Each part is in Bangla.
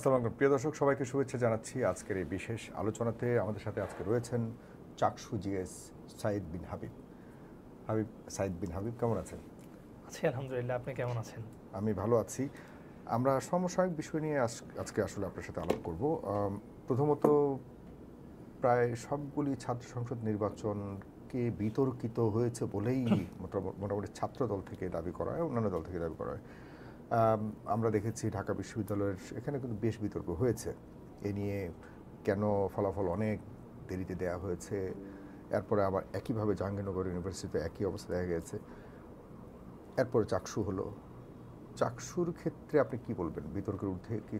আসসালামু আলাইকুম প্রিয় দর্শক, সবাইকে শুভেচ্ছা জানাচ্ছি। আজকের এই বিশেষ আলোচনাতে আমাদের সাথে আজকে রয়েছেন চাকসু জিএস সাইদ বিন হাবিব। সাইদ বিন হাবিব কেমন আছেন? আছি আলহামদুলিল্লাহ, আপনি কেমন আছেন? আমি ভালো আছি। আমরা সমসাময়িক বিষয় নিয়ে আজকে আসলে আপনার সাথে আলাপ করব। প্রথমত, প্রায় সবগুলি ছাত্র সংসদ নির্বাচনকে বিতর্কিত হয়েছে বলেই মোটামুটি ছাত্রদল থেকে দাবি করা হয়, অন্যান্য দল থেকে দাবি করা হয়। আমরা দেখেছি ঢাকা বিশ্ববিদ্যালয়ের এখানে কিন্তু বেশ বিতর্ক হয়েছে এ নিয়ে, কেন ফলাফল অনেক দেরিতে দেওয়া হয়েছে। এরপরে আবার একইভাবে জাহাঙ্গীরনগর ইউনিভার্সিটিতে একই অবস্থা দেখা গেছে। এরপরে চাকসু হলো। চাকসুর ক্ষেত্রে আপনি কি বলবেন? বিতর্কের ঊর্ধ্বে কি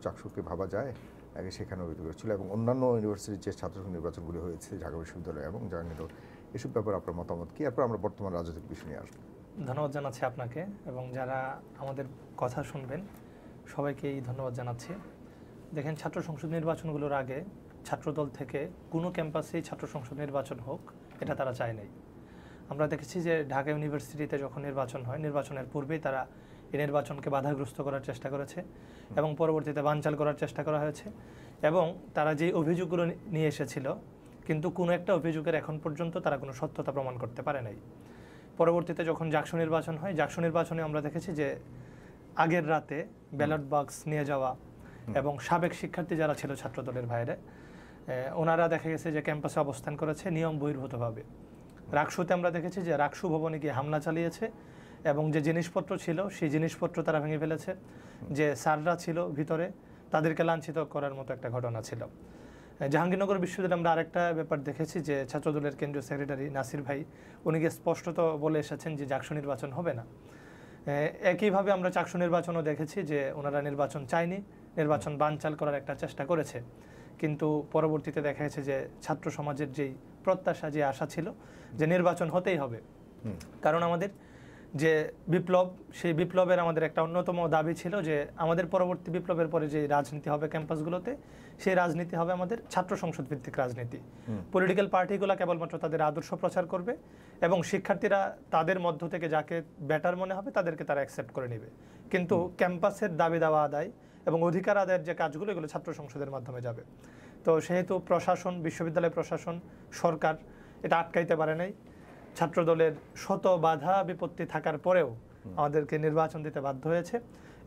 চাকসুকে ভাবা যায়? আগে সেখানেও বিতর্ক ছিল, এবং অন্যান্য ইউনিভার্সিটির যে ছাত্র নির্বাচনগুলি হয়েছে ঢাকা বিশ্ববিদ্যালয় এবং জাহাঙ্গীরনগর, এসব ব্যাপারে আপনার মতামত কি? এরপর আমরা বর্তমান রাজনৈতিক বিষয় নিয়ে আসবো। ধন্যবাদ জানাচ্ছি আপনাকে এবং যারা আমাদের কথা শুনবেন সবাইকেই ধন্যবাদ জানাচ্ছি। দেখেন, ছাত্র সংসদ নির্বাচনগুলোর আগে ছাত্রদল থেকে কোনো ক্যাম্পাসেই ছাত্র সংসদ নির্বাচন হোক এটা তারা চায় নাই। আমরা দেখেছি যে ঢাকা ইউনিভার্সিটিতে যখন নির্বাচন হয়, নির্বাচনের পূর্বেই তারা এই নির্বাচনকে বাধাগ্রস্ত করার চেষ্টা করেছে এবং পরবর্তীতে বানচাল করার চেষ্টা করা হয়েছে। এবং তারা যে অভিযোগগুলো নিয়ে এসেছিল, কিন্তু কোনো একটা অভিযোগের এখন পর্যন্ত তারা কোনো সত্যতা প্রমাণ করতে পারে নাই। পরবর্তীতে যখন জাকসু নির্বাচন হয়, জাকসু নির্বাচনে আমরা দেখেছি যে আগের রাতে ব্যালট বাক্স নিয়ে যাওয়া এবং সাবেক শিক্ষার্থী যারা ছিল ছাত্রদলের বাইরে, ওনারা দেখা গেছে যে ক্যাম্পাসে অবস্থান করেছে নিয়ম বহির্ভূতভাবে। রাকসুতে আমরা দেখেছি যে রাকসু ভবনে গিয়ে হামলা চালিয়েছে এবং যে জিনিসপত্র ছিল সেই জিনিসপত্র তারা ভেঙে ফেলেছে। যে স্যাররা ছিল ভিতরে তাদেরকে লাঞ্ছিত করার মতো একটা ঘটনা ছিল। জাহাঙ্গীরনগর বিশ্ববিদ্যালয়ে আমরা আরেকটা ব্যাপার দেখেছি যে ছাত্রদলের কেন্দ্রীয় সেক্রেটারি নাসির ভাই উনি গিয়ে স্পষ্টত বলে এসেছেন যে জাকসু নির্বাচন হবে না। একইভাবে আমরা চাকসু নির্বাচনও দেখেছি যে ওনারা নির্বাচন চায়নি, নির্বাচন বানচাল করার একটা চেষ্টা করেছে। কিন্তু পরবর্তীতে দেখা গেছে যে ছাত্র সমাজের যেই প্রত্যাশা, যে আশা ছিল যে নির্বাচন হতেই হবে, কারণ আমাদের যে বিপ্লব, সেই বিপ্লবের আমাদের একটা অন্যতম দাবি ছিল যে আমাদের পরবর্তী বিপ্লবের পরে যে রাজনীতি হবে ক্যাম্পাসগুলোতে, সেই রাজনীতি হবে আমাদের ছাত্র সংসদ ভিত্তিক রাজনীতি। পলিটিক্যাল পার্টিগুলো কেবলমাত্র তাদের আদর্শ প্রচার করবে এবং শিক্ষার্থীরা তাদের মধ্য থেকে যাকে বেটার মনে হবে তাদেরকে তারা অ্যাকসেপ্ট করে নেবে। কিন্তু ক্যাম্পাসের দাবি দাওয়া আদায় এবং অধিকার আদায়ের যে কাজগুলো, এগুলো ছাত্র সংসদের মাধ্যমে যাবে। তো সেহেতু প্রশাসন, বিশ্ববিদ্যালয় প্রশাসন, সরকার এটা আটকাইতে পারে নাই। ছাত্রদলের শত বাধা বিপত্তি থাকার পরেও আমাদেরকে নির্বাচন দিতে বাধ্য হয়েছে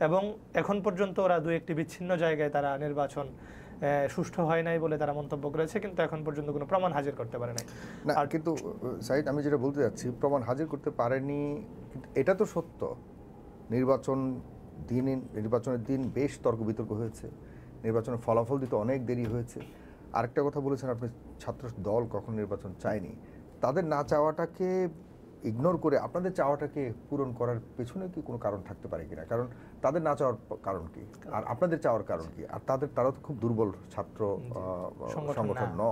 এবং এখন পর্যন্ত ওরা দু একটি বিচ্ছিন্ন জায়গায় তারা নির্বাচন সুষ্ঠু হয় নাই বলে তারা মন্তব্য করেছে, কিন্তু এখন পর্যন্ত কোনো প্রমাণ হাজির করতে পারে নাই। আর কিন্তু সাইদ, আমি যেটা বলতে যাচ্ছি, প্রমাণ হাজির করতে পারেনি, কিন্তু এটা তো সত্য। নির্বাচনের দিন বেশ তর্ক বিতর্ক হয়েছে, নির্বাচনের ফলাফল দিতে অনেক দেরি হয়েছে। আরেকটা কথা বলেছেন আপনি, ছাত্র দল কখন নির্বাচন চায়নি। তাদের না চাওয়াটাকে ইগনোর করে আপনাদের চাওয়াটাকে পূরণ করার পেছনে কি কোনো কারণ থাকতে পারে কিনা? কারণ তাদের না চাওয়ার কারণ কি আর আপনাদের চাওয়ার কারণ কি? আর তারাও তো খুব দুর্বল ছাত্র সংগঠন ন,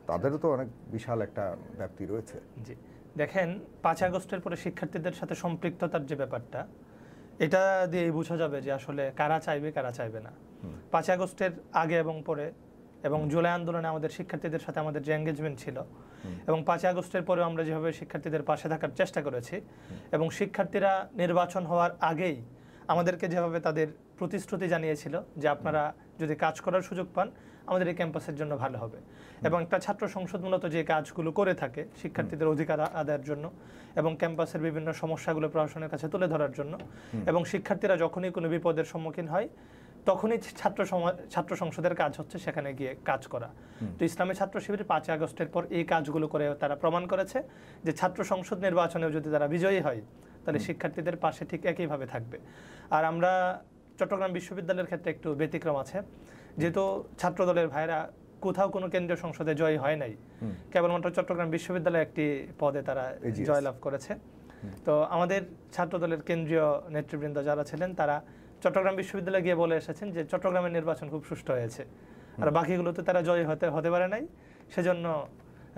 তাদেরও তো অনেক বিশাল একটা ব্যাপ্তি রয়েছে। জি, দেখেন, 5 আগস্টের পরে শিক্ষার্থীদের সাথে সম্পৃক্ততার যে ব্যাপারটা, এটা দিয়ে বোঝা যাবে যে আসলে কারা চাইবে কারা চাইবে না। 5 আগস্টের আগে এবং পরে এবং জুলাই আন্দোলনে আমাদের শিক্ষার্থীদের সাথে আমাদের যে এঙ্গেজমেন্ট ছিল এবং 5 আগস্টের পরেও আমরা যেভাবে শিক্ষার্থীদের পাশে থাকার চেষ্টা করেছি এবং শিক্ষার্থীরা নির্বাচন হওয়ার আগেই আমাদেরকে যেভাবে তাদের প্রতিশ্রুতি জানিয়েছিল যে আপনারা যদি কাজ করার সুযোগ পান আমাদের এই ক্যাম্পাসের জন্য ভালো হবে। এবং একটা ছাত্র সংসদ মূলত যে কাজগুলো করে থাকে শিক্ষার্থীদের অধিকার আদায়ের জন্য এবং ক্যাম্পাসের বিভিন্ন সমস্যাগুলো প্রশাসনের কাছে তুলে ধরার জন্য, এবং শিক্ষার্থীরা যখনই কোনো বিপদের সম্মুখীন হয় তখনই ছাত্র সংসদের কাজ হচ্ছে সেখানে গিয়ে কাজ করা। তো ইসলামী ছাত্র শিবির 5 আগস্টের পর এই কাজগুলো করে তারা প্রমাণ করেছে যে ছাত্র সংসদ নির্বাচনেও যদি তারা বিজয়ী হয় তাহলে শিক্ষার্থীদের পাশে ঠিক একইভাবে থাকবে। আর আমরা চট্টগ্রাম বিশ্ববিদ্যালয়ের ক্ষেত্রে একটু ব্যতিক্রম আছে, যেহেতু ছাত্রদলের ভাইরা কোথাও কোনো কেন্দ্রীয় সংসদে জয় হয় নাই, কেবলমাত্র চট্টগ্রাম বিশ্ববিদ্যালয়ে একটি পদে তারা জয়লাভ করেছে। তো আমাদের ছাত্রদলের কেন্দ্রীয় নেতৃবৃন্দ যারা ছিলেন তারা চট্টগ্রাম বিশ্ববিদ্যালয়ে গিয়ে বলে এসেছেন যে চট্টগ্রামের নির্বাচন খুব সুষ্ঠু হয়েছে, আর বাকিগুলোতে তারা জয় হতে পারে নাই, সেজন্য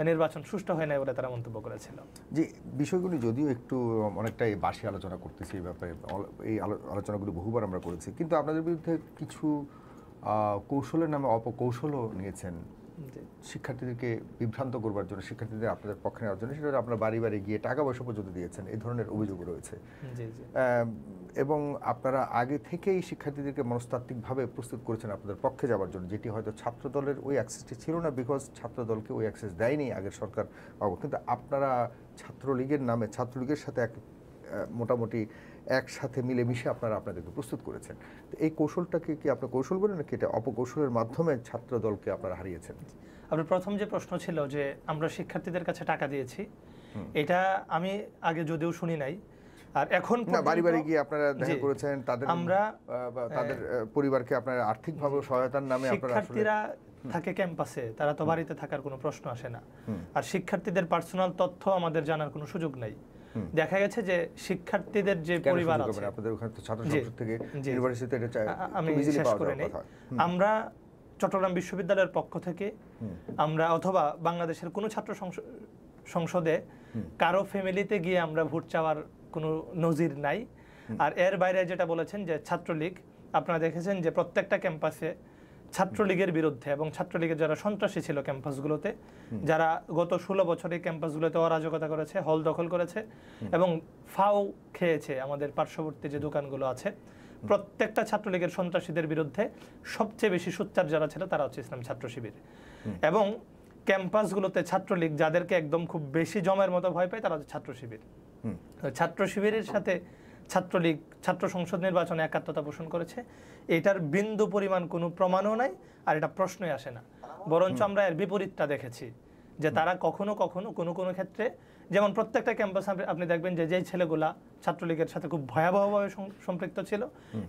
নির্বাচন সুষ্ঠু হয় নাই বলে তারা মন্তব্য করেছিল। যে বিষয়গুলি যদিও একটু অনেকটাই বাসি আলোচনা করতেছি, এই ব্যাপারে এই আলোচনাগুলি বহুবার আমরা করেছি, কিন্তু আপনাদের বিরুদ্ধে কিছু কৌশলের নামে অপকৌশলও নিয়েছেন জি শিক্ষার্থীদেরকে বিভ্রান্ত করবার জন্য, শিক্ষার্থীদের আপনাদের পক্ষে নেওয়ার জন্য, সেটা আপনারা বাড়ি বাড়ি গিয়ে টাকা পয়সা পর্যন্ত দিয়েছেন, এই ধরনের অভিযোগ রয়েছে। জি জি এবং আপনারা আগে থেকেই শিক্ষার্থীদেরকে মনস্তাত্ত্বিকভাবে প্রস্তুত করেছেন আপনাদের পক্ষে যাওয়ার জন্য, যেটি হয়তো ছাত্রদলের ওই অ্যাক্সেসটি ছিল না, বিকজ ছাত্রদলকে ওই অ্যাক্সেস দেয়নি আগের সরকার। কিন্তু আপনারা ছাত্রলীগের নামে, ছাত্রলীগের সাথে মোটামুটি একসাথে মিলেমিশে আপনারা আপনাদেরকে প্রস্তুত করেছেন। তো এই কৌশলটাকে কি আপনার কৌশল বলেন, নাকি এটা অপকৌশলের মাধ্যমে ছাত্রদলকে আপনারা হারিয়েছেন? আপনার প্রথম যে প্রশ্ন ছিল যে আমরা শিক্ষার্থীদের কাছে টাকা দিয়েছি, এটা আমি আগে যদিও শুনি নাই। আর এখন বাড়ি বাড়ি গিয়ে আপনারা দেখা করেছেন, তাদের আমরা তাদের পরিবারকে আপনারা আর্থিকভাবে সহায়তার নামে আপনারা শিক্ষার্থীরা থাকে ক্যাম্পাসে, তারা তো বাড়িতে থাকার কোনো প্রশ্ন আসে না। আর শিক্ষার্থীদের পার্সোনাল তথ্য আমাদের জানার কোনো সুযোগ নাই। দেখা গেছে যে শিক্ষার্থীদের যে পরিবার আছে, আপনাদের ওখানে তো ছাত্র সংসদ থেকে ইউনিভার্সিটিতে এটা আমি শেষ করে নেই। আমরা চট্টগ্রাম বিশ্ববিদ্যালয়ের পক্ষ থেকে আমরা অথবা বাংলাদেশের কোনো ছাত্র সংসদে কারো ফ্যামিলিতে গিয়ে আমরা ভোট চাওয়ার কোনো নজির নাই। আর এর বাইরে যেটা বলেছেন যে ছাত্রলীগ, আপনারা দেখেছেন যে প্রত্যেকটা ক্যাম্পাসে ছাত্রলীগের বিরুদ্ধে এবং ছাত্রলীগের যারা সন্ত্রাসী ছিল ক্যাম্পাসগুলোতে, যারা গত 16 বছরে ক্যাম্পাসগুলোতে অরাজকতা করেছে, হল দখল করেছে এবং ফাও খেয়েছে আমাদের পার্শ্ববর্তী যে দোকানগুলো আছে, প্রত্যেকটা ছাত্রলীগের সন্ত্রাসীদের বিরুদ্ধে সবচেয়ে বেশি সোচ্চার যারা ছিল তারা হচ্ছে ইসলামী ছাত্র শিবির। এবং ক্যাম্পাসগুলোতে ছাত্রলীগ যাদেরকে একদম খুব বেশি জমের মতো ভয় পায় তারা হচ্ছে ছাত্র শিবির। ছাত্র শিবিরের সাথে ছাত্রলীগ ছাত্র সংসদ নির্বাচনে একাত্মতা পোষণ করেছে, এটার বিন্দু পরিমাণ কোনো প্রমাণও নাই, আর এটা প্রশ্নই আসে না। বরঞ্চ আমরা এর বিপরীতটা দেখেছি, যে তারা কখনো কখনো কোনো কোনো ক্ষেত্রে, যেমন প্রত্যেকটা ক্যাম্পাসে আপনি দেখবেন যে যেই ছেলেগুলা ছাত্রলীগের সাথে খুব ভয়াবহভাবে সম্পৃক্ত ছিল,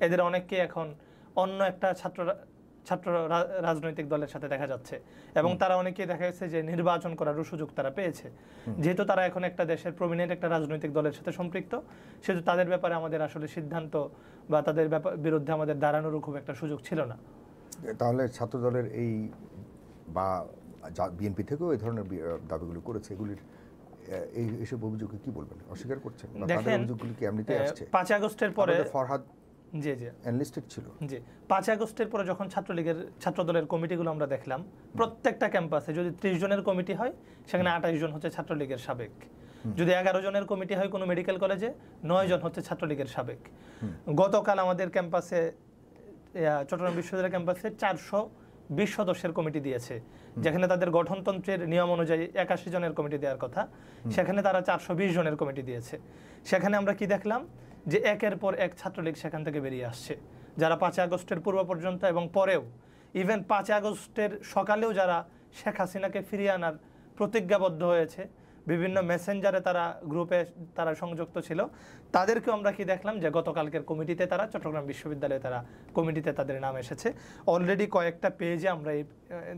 এদের অনেককে এখন অন্য একটা ছাত্র রাজনৈতিক দলের সাথে দেখা যাচ্ছে, এবং তারা অনেকেই দেখা যাচ্ছে যে নির্বাচন করারও সুযোগ তারা পেয়েছে। যেহেতু তারা এখন একটা দেশের প্রমিনেন্ট একটা রাজনৈতিক দলের সাথে সম্পৃক্ত, সেহেতু তাদের ব্যাপারে আমাদের আসলে সিদ্ধান্ত বা তাদের বিরুদ্ধে আমাদের দাঁড়ানোরও খুব একটা সুযোগ ছিল না। তাহলে ছাত্র দলের এই বা বিএনপি থেকেও এই ধরনের দাবিগুলো করেছে, এগুলির এইসব অভিযোগকে কি বলবেন? অস্বীকার করছেন? দেখেন, অভিযোগগুলি কি এমনিতেই আসছে? 5 আগস্টের পরে ফরহাদ জি জি এনলিস্টেড ছিল। জি 5 আগস্টের পরে যখন ছাত্রলীগের ছাত্রদলের কমিটিগুলো আমরা দেখলাম, প্রত্যেকটা ক্যাম্পাসে যদি 30 জনের কমিটি হয়, সেখানে 28 জন হচ্ছে ছাত্রলীগের সাবেক। যদি 11 জনের কমিটি হয় কোনো মেডিকেল কলেজে, 9 জন হচ্ছে ছাত্রলীগের সাবেক। গতকাল আমাদের ক্যাম্পাসে, চট্টগ্রাম বিশ্ববিদ্যালয় ক্যাম্পাসে 420 সদস্যের কমিটি দিয়েছে, যেখানে তাদের গঠনতন্ত্রের নিয়ম অনুযায়ী 81 জনের কমিটি দেওয়ার কথা, সেখানে তারা 420 জনের কমিটি দিয়েছে। সেখানে আমরা কি দেখলাম, যে একের পর এক ছাত্রলীগ সেখান থেকে বেরিয়ে আসছে, যারা 5 আগস্টের পূর্ব পর্যন্ত এবং পরেও, ইভেন 5 আগস্টের সকালেও যারা শেখ হাসিনাকে ফিরিয়ে আনার প্রতিজ্ঞাবদ্ধ হয়েছে, বিভিন্ন মেসেঞ্জারে তারা গ্রুপে তারা সংযুক্ত ছিল, তাদেরকেও আমরা কি দেখলাম যে গতকালকের কমিটিতে তারা, চট্টগ্রাম বিশ্ববিদ্যালয়ে তারা কমিটিতে তাদের নাম এসেছে। অলরেডি কয়েকটা পেজে আমরা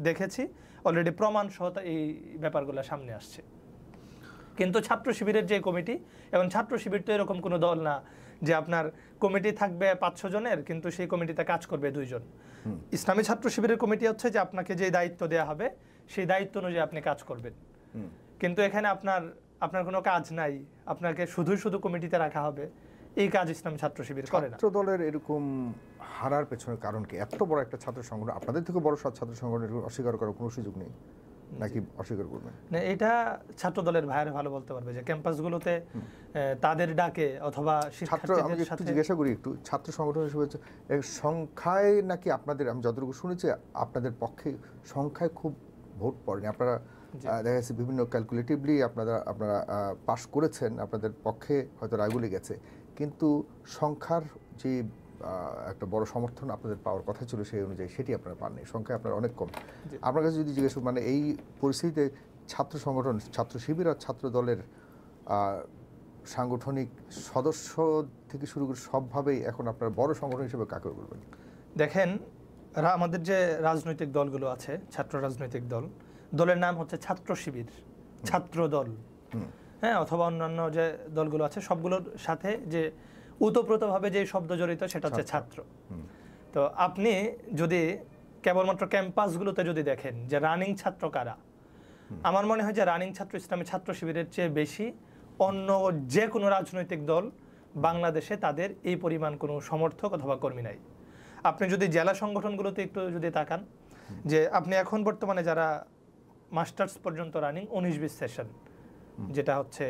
দেখেছি, অলরেডি প্রমাণ সহ এই ব্যাপারগুলো সামনে আসছে। কিন্তু ছাত্র শিবিরের যে কমিটি, এবং ছাত্র শিবির তো এরকম কোনো দল না যে আপনার কমিটি থাকবে 500 জনের, কিন্তু সেই কমিটিতে কাজ করবে 2 জন। ইসলামী ছাত্র শিবিরের কমিটি হচ্ছে যে আপনাকে যে দায়িত্ব দেওয়া হবে সেই দায়িত্ব অনুযায়ী আপনি কাজ করবেন, কিন্তু এখানে আপনার কোনো কাজ নাই, আপনাকে শুধু কমিটিতে রাখা হবে, এই কাজ ইসলামী ছাত্র শিবির করে না। ছাত্র দলের এরকম হারার পেছনে কারণ কি? এত বড় একটা ছাত্র সংগঠন, আপনাদের থেকে বড় ছাত্র সংগঠনের অস্বীকার করার কোনো সুযোগ নেই, নাকি অস্বীকার করবেন? না, এটা ছাত্র দলের ভাইয়েরা ভালো বলতে পারবে যে ক্যাম্পাসগুলোতে তাদের ডাকে অথবা আমি একটু জিজ্ঞাসা করি, একটু ছাত্র সংগঠন হিসেবে সংখ্যায় নাকি আপনাদের, আমি যতটুকু শুনেছি আপনাদের পক্ষে সংখ্যায় খুব ভোট পড়েনি, আপনারা দেখা যাচ্ছে বিভিন্ন ক্যালকুলেটিভলি আপনারা পাশ করেছেন, আপনাদের পক্ষে হয়তো রায়গুলি গেছে, কিন্তু সংখ্যার যে একটা বড় সমর্থন আপনাদের পাওয়ার কথা ছিল সেই অনুযায়ী সেটি আপনারা পাননি, সংখ্যায় আপনারা অনেক কম। আপনার কাছে যদি জিজ্ঞেস মানে এই পরিস্থিতিতে ছাত্র সংগঠন, ছাত্র শিবির আর ছাত্র দলের সাংগঠনিক সদস্য থেকে শুরু করে সবভাবেই এখন আপনার বড় সংগঠন হিসেবে কাকে বলবেন? দেখেন, আমাদের যে রাজনৈতিক দলগুলো আছে, ছাত্র রাজনৈতিক দলের নাম হচ্ছে ছাত্র শিবির, ছাত্র দল, হ্যাঁ, অথবা অন্যান্য যে দলগুলো আছে সবগুলোর সাথে যে ওতপ্রোতভাবে যে শব্দ জড়িত সেটা হচ্ছে ছাত্র। তো আপনি যদি কেবলমাত্র ক্যাম্পাসগুলোতে যদি দেখেন যে রানিং ছাত্র কারা, আমার মনে হয় যে রানিং ছাত্র ইসলামী ছাত্র শিবিরের চেয়ে বেশি অন্য যে কোনো রাজনৈতিক দল বাংলাদেশে তাদের এই পরিমাণ কোনো সমর্থক অথবা কর্মী নাই। আপনি যদি জেলা সংগঠনগুলোতে একটু যদি তাকান, যে আপনি এখন বর্তমানে যারা মাস্টার্স পর্যন্ত রানিং 19-20 সেশন, যেটা হচ্ছে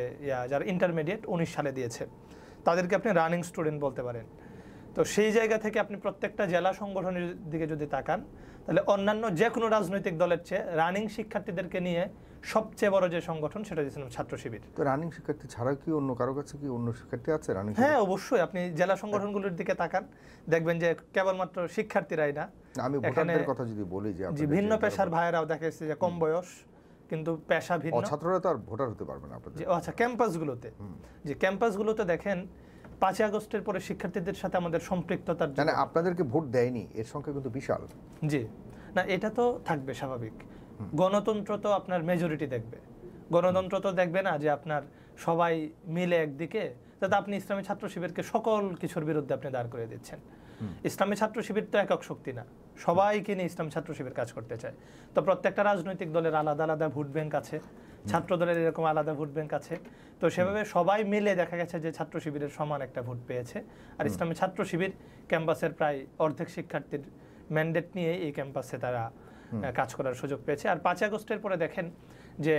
যারা ইন্টারমিডিয়েট 19 সালে দিয়েছে, তাদেরকে আপনি রানিং স্টুডেন্ট বলতে পারেন। তো সেই জায়গা থেকে আপনি প্রত্যেকটা জেলা সংগঠনের দিকে যদি তাকান, তাহলে অন্যান্য যে কোনো রাজনৈতিক দলের চেয়ে রানিং শিক্ষার্থীদেরকে নিয়ে সবচেয়ে বড় যে সংগঠন সেটা হচ্ছে ছাত্র শিবির। তো রানিং শিক্ষার্থী ছাড়া কি অন্য কারো কাছে কি অন্য শিক্ষার্থী আছে রানিং? হ্যাঁ, অবশ্যই। আপনি জেলা সংগঠনগুলোর দিকে তাকান, দেখবেন যে কেবলমাত্র শিক্ষার্থীরাই না, আমি ভোটারদের কথা যদি বলি যে ভিন্ন পেশার ভাইয়েরাও দেখা যাচ্ছে যে কম বয়স কিন্তু পেশা ভিন্ন। ছাত্ররা তো আর ভোটার হতে পারবে না আপনাদের। আচ্ছা, ক্যাম্পাসগুলোতে, যে ক্যাম্পাসগুলোতে দেখেন 5 আগস্টের পরে শিক্ষার্থীদের সাথে আমাদের সম্পৃক্ততার জন্য আপনাদেরকে ভোট দেয়নি, এর সংখ্যা কিন্তু বিশাল। জি, না এটা তো থাকবে স্বাভাবিক। গণতন্ত্র তো আপনার মেজরিটি দেখবে, গণতন্ত্র তো দেখবে না যে আপনার সবাই মিলে একদিকে, যাতে আপনি ইসলামী ছাত্র শিবিরকে সকল কিছুর বিরুদ্ধে আপনি দাঁড় করে দিচ্ছেন। ইসলামী ছাত্র শিবির তো একক শক্তি না, সবাইকে নিয়ে ইসলামী ছাত্র শিবির কাজ করতে চায়। তো প্রত্যেকটা রাজনৈতিক দলের আলাদা আলাদা ভোট ব্যাংক আছে, ছাত্র দলের এরকম আলাদা ভোট ব্যাংক আছে। তো সেভাবে সবাই মিলে দেখা গেছে যে ছাত্র শিবিরের সমান একটা ভোট পেয়েছে। আর ইসলামী ছাত্র শিবির ক্যাম্পাসের প্রায় অর্ধেক শিক্ষার্থীর ম্যান্ডেট নিয়ে এই ক্যাম্পাসে তারা কাজ করার সুযোগ পেয়েছে। আর 5 আগস্টের পরে দেখেন যে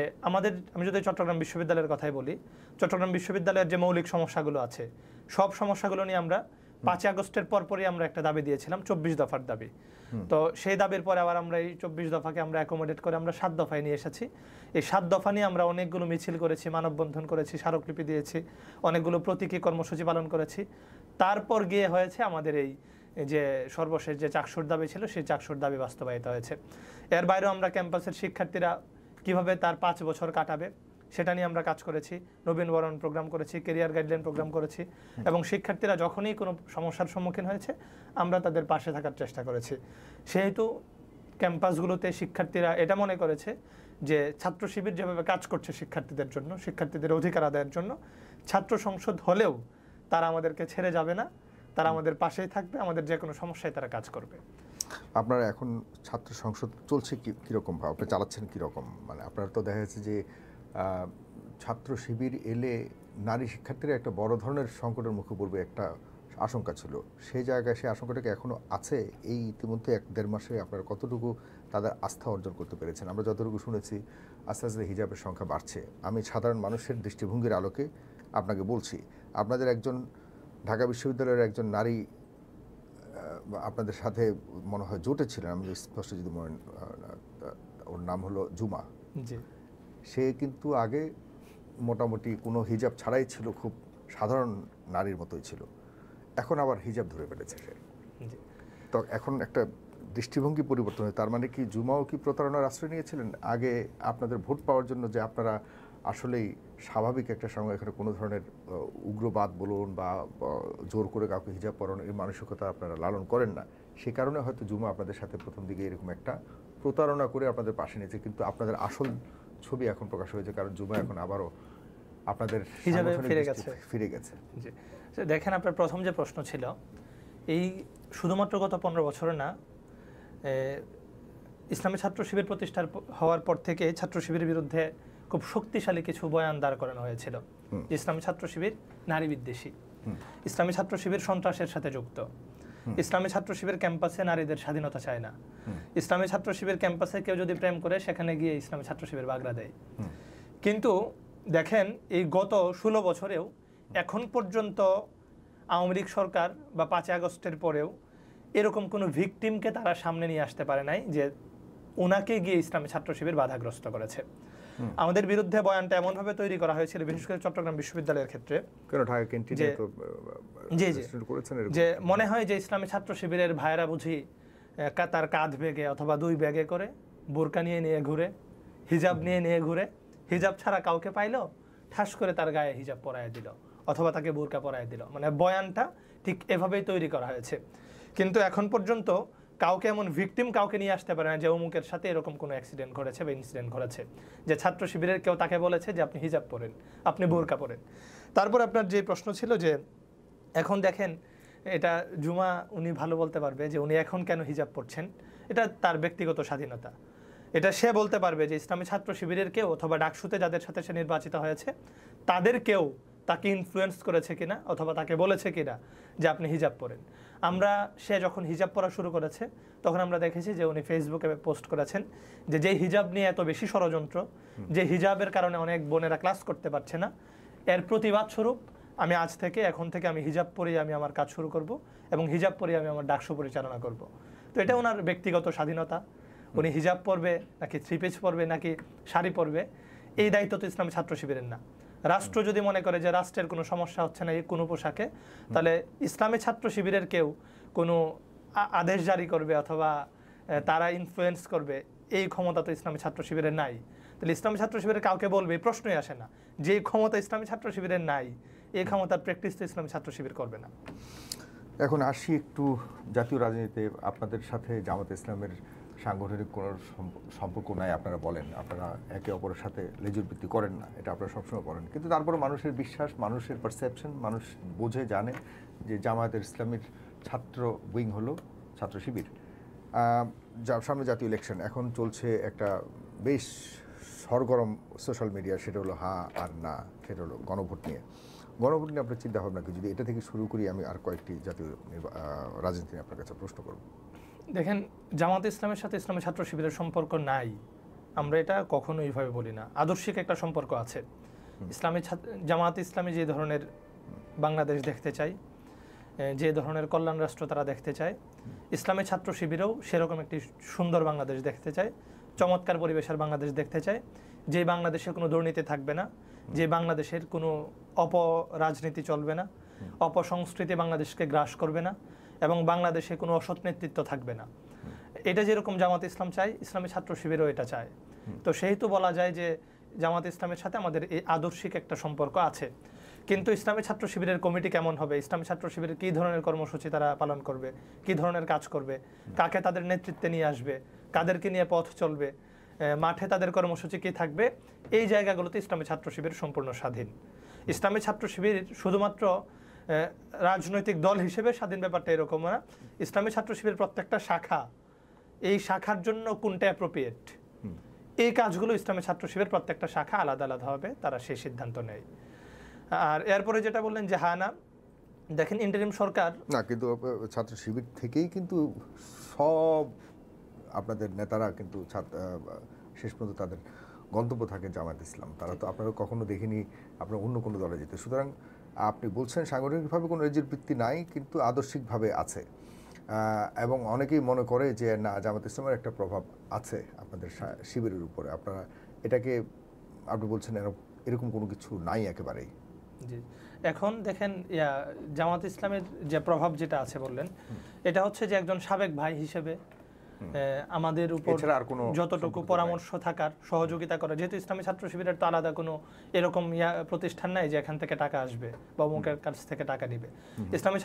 আমি যদি চট্টগ্রাম বিশ্ববিদ্যালয়ের কথাই বলি, চট্টগ্রাম বিশ্ববিদ্যালয়ের যে মৌলিক সমস্যাগুলো আছে, সব সমস্যাগুলো নিয়ে আমরা 5 আগস্টের পরপরই আমরা একটা দাবি দিয়েছিলাম, 24 দফার দাবি। তো সেই দাবির পরে আবার আমরা এই 24 দফাকে আমরা অ্যাকোমোডেট করে আমরা 7 দফায় নিয়ে এসেছি। এই 7 দফা নিয়ে আমরা অনেকগুলো মিছিল করেছি, মানববন্ধন করেছি, স্মারকলিপি দিয়েছি, অনেকগুলো প্রতীকী কর্মসূচি পালন করেছি। তারপর গিয়ে হয়েছে আমাদের এই যে সর্বশেষ যে চাকসুর দাবি ছিল, সেই চাকসুর দাবি বাস্তবায়িত হয়েছে। এর বাইরেও আমরা ক্যাম্পাসের শিক্ষার্থীরা কিভাবে তার 5 বছর কাটাবে সেটা নিয়ে আমরা কাজ করেছি, নবীনবরণ প্রোগ্রাম করেছি, কেরিয়ার গাইডলাইন প্রোগ্রাম করেছি, এবং শিক্ষার্থীরা যখনই কোনো সমস্যার সম্মুখীন হয়েছে আমরা তাদের পাশে থাকার চেষ্টা করেছি। সেহেতু ক্যাম্পাসগুলোতে শিক্ষার্থীরা এটা মনে করেছে যে ছাত্র শিবির যেভাবে কাজ করছে শিক্ষার্থীদের জন্য, শিক্ষার্থীদের অধিকার আদায়ের জন্য, ছাত্র সংসদ হলেও তারা আমাদেরকে ছেড়ে যাবে না, তারা আমাদের পাশেই থাকবে, আমাদের যে কোনো সমস্যায় তারা কাজ করবে। আপনারা এখন ছাত্র সংসদ চলছে কীরকম ভাবে, আপনি চালাচ্ছেন কীরকম? মানে আপনারা তো দেখা যাচ্ছে যে ছাত্র শিবির এলে নারী শিক্ষার্থীরা একটা বড় ধরনের সংকটের মুখে পড়বে একটা আশঙ্কা ছিল, সেই জায়গায় সেই আশঙ্কাটাকে এখনও আছে? এই ইতিমধ্যে 1-1.5 মাসে আপনারা কতটুকু তাদের আস্থা অর্জন করতে পেরেছেন? আমরা যতটুকু শুনেছি আস্তে আস্তে হিজাবের সংখ্যা বাড়ছে। আমি সাধারণ মানুষের দৃষ্টিভঙ্গির আলোকে আপনাকে বলছি, আপনাদের একজন ঢাকা বিশ্ববিদ্যালয়ের একজন নারী আপনাদের সাথে মনে হয় জোটে ছিলেন, আমি স্পষ্ট যদি মনে, ওর নাম হলো জুমা। জি, সে কিন্তু আগে মোটামুটি কোনো হিজাব ছাড়াই ছিল, খুব সাধারণ নারীর মতোই ছিল, এখন আবার হিজাব ধরে ফেলেছে সে। তো এখন একটা দৃষ্টিভঙ্গি পরিবর্তন হয়। তার মানে কি জুমাও কি প্রতারণার আশ্রয় নিয়েছিলেন আগে আপনাদের ভোট পাওয়ার জন্য, যে আপনারা আসলেই স্বাভাবিক একটা সময় এখানে কোনো ধরনের উগ্রবাদ বলুন বা জোর করে কাউকে হিজাব পরানোর এই মানসিকতা আপনারা লালন করেন না, সে কারণে হয়তো জুমা আপনাদের সাথে প্রথম দিকে এরকম একটা প্রতারণা করে আপনাদের পাশে নিয়েছে। কিন্তু আপনাদের আসল ছবি এখন প্রকাশ হয়েছে, কারণ জুমা এখন আবারও আপনাদের হিজাবে ফিরে গেছে। জি, দেখেন আপনার প্রথম যে প্রশ্ন ছিল, এই শুধুমাত্র গত 15 বছরে না, ইসলামী ছাত্র শিবির প্রতিষ্ঠা হওয়ার পর থেকে ছাত্র শিবিরের বিরুদ্ধে খুব শক্তিশালী কিছু বয়ান দাঁড় করানো হয়েছিল। ইসলামী ছাত্র শিবির নারী বিদ্বেষী, ইসলামী ছাত্র শিবির সন্ত্রাসের সাথে যুক্ত, ইসলামী ছাত্র শিবির ক্যাম্পাসে নারীদের স্বাধীনতা চায় না, ইসলামী ছাত্র শিবির ক্যাম্পাসে কেউ যদি প্রেম করে সেখানে গিয়ে ইসলামী ছাত্র শিবির বাগড়া দেয়। কিন্তু দেখেন এই গত 16 বছরেও এখন পর্যন্ত আওয়ামী লীগ সরকার বা 5 আগস্টের পরেও এরকম কোনো ভিকটিমকে তারা সামনে নিয়ে আসতে পারে নাই যে ওনাকে গিয়ে ইসলামী ছাত্র শিবির বাধাগ্রস্ত করেছে। আমাদের বিরুদ্ধে বয়ানটা এমনভাবে তৈরি করা হয়েছিল, বিশেষ করে চট্টগ্রাম বিশ্ববিদ্যালয়ের ক্ষেত্রে, যে মনে হয় যে ইসলামী ছাত্র শিবিরের ভাইরা বুঝি তার কাঁধ ব্যাগে অথবা 2 ব্যাগে করে বোরকা নিয়ে ঘুরে, হিজাব নিয়ে ঘুরে, হিজাব ছাড়া কাউকে পাইলো ঠাস করে তার গায়ে হিজাব পরায় দিল অথবা তাকে বোরকা পরায় দিল। মানে বয়ানটা ঠিক এভাবেই তৈরি করা হয়েছে। কিন্তু এখন পর্যন্ত কাউকে এমন ভিকটিম কাউকে নিয়ে আসতে পারে না যে অমুকের সাথে এরকম কোনো অ্যাক্সিডেন্ট ঘটেছে বা ইনসিডেন্ট ঘটেছে, যে ছাত্র শিবিরের কেউ তাকে বলেছে যে আপনি হিজাব পরেন, আপনি বোরকা পরেন। তারপর আপনার যে প্রশ্ন ছিল যে এখন দেখেন, এটা জুমা উনি ভালো বলতে পারবে যে উনি এখন কেন হিজাব পরছেন, এটা তার ব্যক্তিগত স্বাধীনতা। এটা সে বলতে পারবে যে ইসলামী ছাত্র শিবিরের কেউ অথবা ডাকসুতে যাদের সাথে সে নির্বাচিত হয়েছে তাদের কেউ তাকে ইনফ্লুয়েন্স করেছে কিনা অথবা তাকে বলেছে কিনা যে আপনি হিজাব পরেন। আমরা সে যখন হিজাব পরা শুরু করেছে তখন আমরা দেখেছি যে উনি ফেসবুকে পোস্ট করেছেন যে হিজাব নিয়ে এত বেশি ষড়যন্ত্র, যে হিজাবের কারণে অনেক বোনেরা ক্লাস করতে পারছে না, এর প্রতিবাদ স্বরূপ আমি এখন থেকে আমি হিজাব পরেই আমি আমার কাজ শুরু করব এবং হিজাব পরেই আমি আমার ডাকসু পরিচালনা করব। তো এটা ওনার ব্যক্তিগত স্বাধীনতা, উনি হিজাব পরবে নাকি থ্রি পিস পরবে নাকি শাড়ি পরবে, এই দায়িত্ব তো ইসলামী ছাত্র শিবিরের না। রাষ্ট্র যদি মনে করে যে রাষ্ট্রের কোনো সমস্যা হচ্ছে না এই কোনো পোশাকে, তাহলে ইসলামী ছাত্র শিবিরের কেউ কোনো আদেশ জারি করবে অথবা তারা ইনফ্লুয়েন্স করবে, এই ক্ষমতা তো ইসলামী ছাত্র শিবিরের নাই। তাহলে ইসলামী ছাত্র শিবিরের কাউকে বলবে এই প্রশ্নই আসে না। যে ক্ষমতা ইসলামী ছাত্র শিবিরের নাই, এই ক্ষমতার প্র্যাকটিস তো ইসলামী ছাত্র শিবির করবে না। এখন আসি একটু জাতীয় রাজনীতিতে আপনাদের সাথে জামাত ইসলামের সাংগঠনিক কোনো সম্পর্ক নাই আপনারা বলেন, আপনারা একে অপরের সাথে লেজুর ভিত্তি করেন না, এটা আপনারা সবসময় করেন, কিন্তু তারপরে মানুষের বিশ্বাস, মানুষের পারসেপশন, মানুষ বোঝে জানে যে জামায়াতের ইসলামের ছাত্র উইং হলো ছাত্র শিবির। সামনে জাতীয় ইলেকশন, এখন চলছে একটা বেশ সরগরম সোশ্যাল মিডিয়া, সেটা হলো হ্যাঁ আর না, সেটা হলো গণভোট নিয়ে। গণভোট নিয়ে আপনার চিন্তা ভাবনা কি? যদি এটা থেকে শুরু করি, আমি আর কয়েকটি জাতীয় রাজনীতি নিয়ে আপনার কাছে প্রশ্ন করব। দেখেন, জামাত ইসলামের সাথে ইসলামী ছাত্র শিবিরের সম্পর্ক নাই, আমরা এটা কখনো এইভাবে বলি না। আদর্শিক একটা সম্পর্ক আছে। জামাত ইসলামী যে ধরনের বাংলাদেশ দেখতে চায়, যে ধরনের কল্যাণ রাষ্ট্র তারা দেখতে চায়, ইসলামী ছাত্র শিবিরেও সেরকম একটি সুন্দর বাংলাদেশ দেখতে চায়, চমৎকার পরিবেশের বাংলাদেশ দেখতে চায়, যে বাংলাদেশে কোনো দুর্নীতি থাকবে না, যে বাংলাদেশের কোনো অপরাজনীতি চলবে না, অপসংস্কৃতি বাংলাদেশকে গ্রাস করবে না, এবং বাংলাদেশে কোনো অসৎ নেতৃত্ব থাকবে না। এটা যেরকম জামাত ইসলাম চায়, ইসলামী ছাত্র শিবিরও এটা চায়। তো সেহেতু বলা যায় যে জামাত ইসলামের সাথে আমাদের এই আদর্শিক একটা সম্পর্ক আছে। কিন্তু ইসলামী ছাত্র শিবিরের কমিটি কেমন হবে, ইসলামী ছাত্র শিবিরের কী ধরনের কর্মসূচি তারা পালন করবে, কী ধরনের কাজ করবে, কাকে তাদের নেতৃত্বে নিয়ে আসবে, কাদেরকে নিয়ে পথ চলবে, মাঠে তাদের কর্মসূচি কী থাকবে, এই জায়গাগুলোতে ইসলামী ছাত্র শিবির সম্পূর্ণ স্বাধীন। ইসলামী ছাত্র শিবির শুধুমাত্র রাজনৈতিক দল হিসেবে স্বাধীন, ব্যাপারটা এরকম না। ইসলামী ছাত্র শিবির প্রত্যেকটা শাখা, এই শাখার জন্য কোনটা অ্যাপ্রোপ্রিয়েট, এই কাজগুলো ইসলামী ছাত্র শিবির প্রত্যেকটা শাখা আলাদা আলাদাভাবে তারা সেই সিদ্ধান্ত নেয়। আর এরপরে যেটা বললেন যে হ্যাঁ না, দেখেন ইন্টারিম সরকার না, কিন্তু ছাত্র শিবির থেকেই কিন্তু সব আপনাদের নেতারা কিন্তু শেষ পর্যন্ত তাদের গন্তব্য থাকে জামায়াত ইসলাম। তারা তো আপনারা কখনো দেখিনি আপনারা অন্য কোনো দলে যেতে। সুতরাং আপনি বলছেন সাংগঠনিকভাবে কোনো রেজির ভিত্তি নাই, কিন্তু আদর্শিকভাবে আছে, এবং অনেকেই মনে করে যে না, জামাত ইসলামের একটা প্রভাব আছে আপনাদের শিবিরের উপরে। আপনারা এটাকে আপনি বলছেন এরকম কোনো কিছু নাই একেবারেই। জি, এখন দেখেন জামাত ইসলামের যে প্রভাব যেটা আছে বললেন, এটা হচ্ছে যে একজন সাবেক ভাই হিসেবে আমাদের উপর যতটুকু পরামর্শ থাকার, সহযোগিতা করা, যেহেতু ইসলামী ছাত্র শিবিরের তো আলাদা কোনো এরকম প্রতিষ্ঠান নাই যে এখান থেকে টাকা আসবে বা অমুকের কাছ থেকে টাকা নিবে। ইসলামী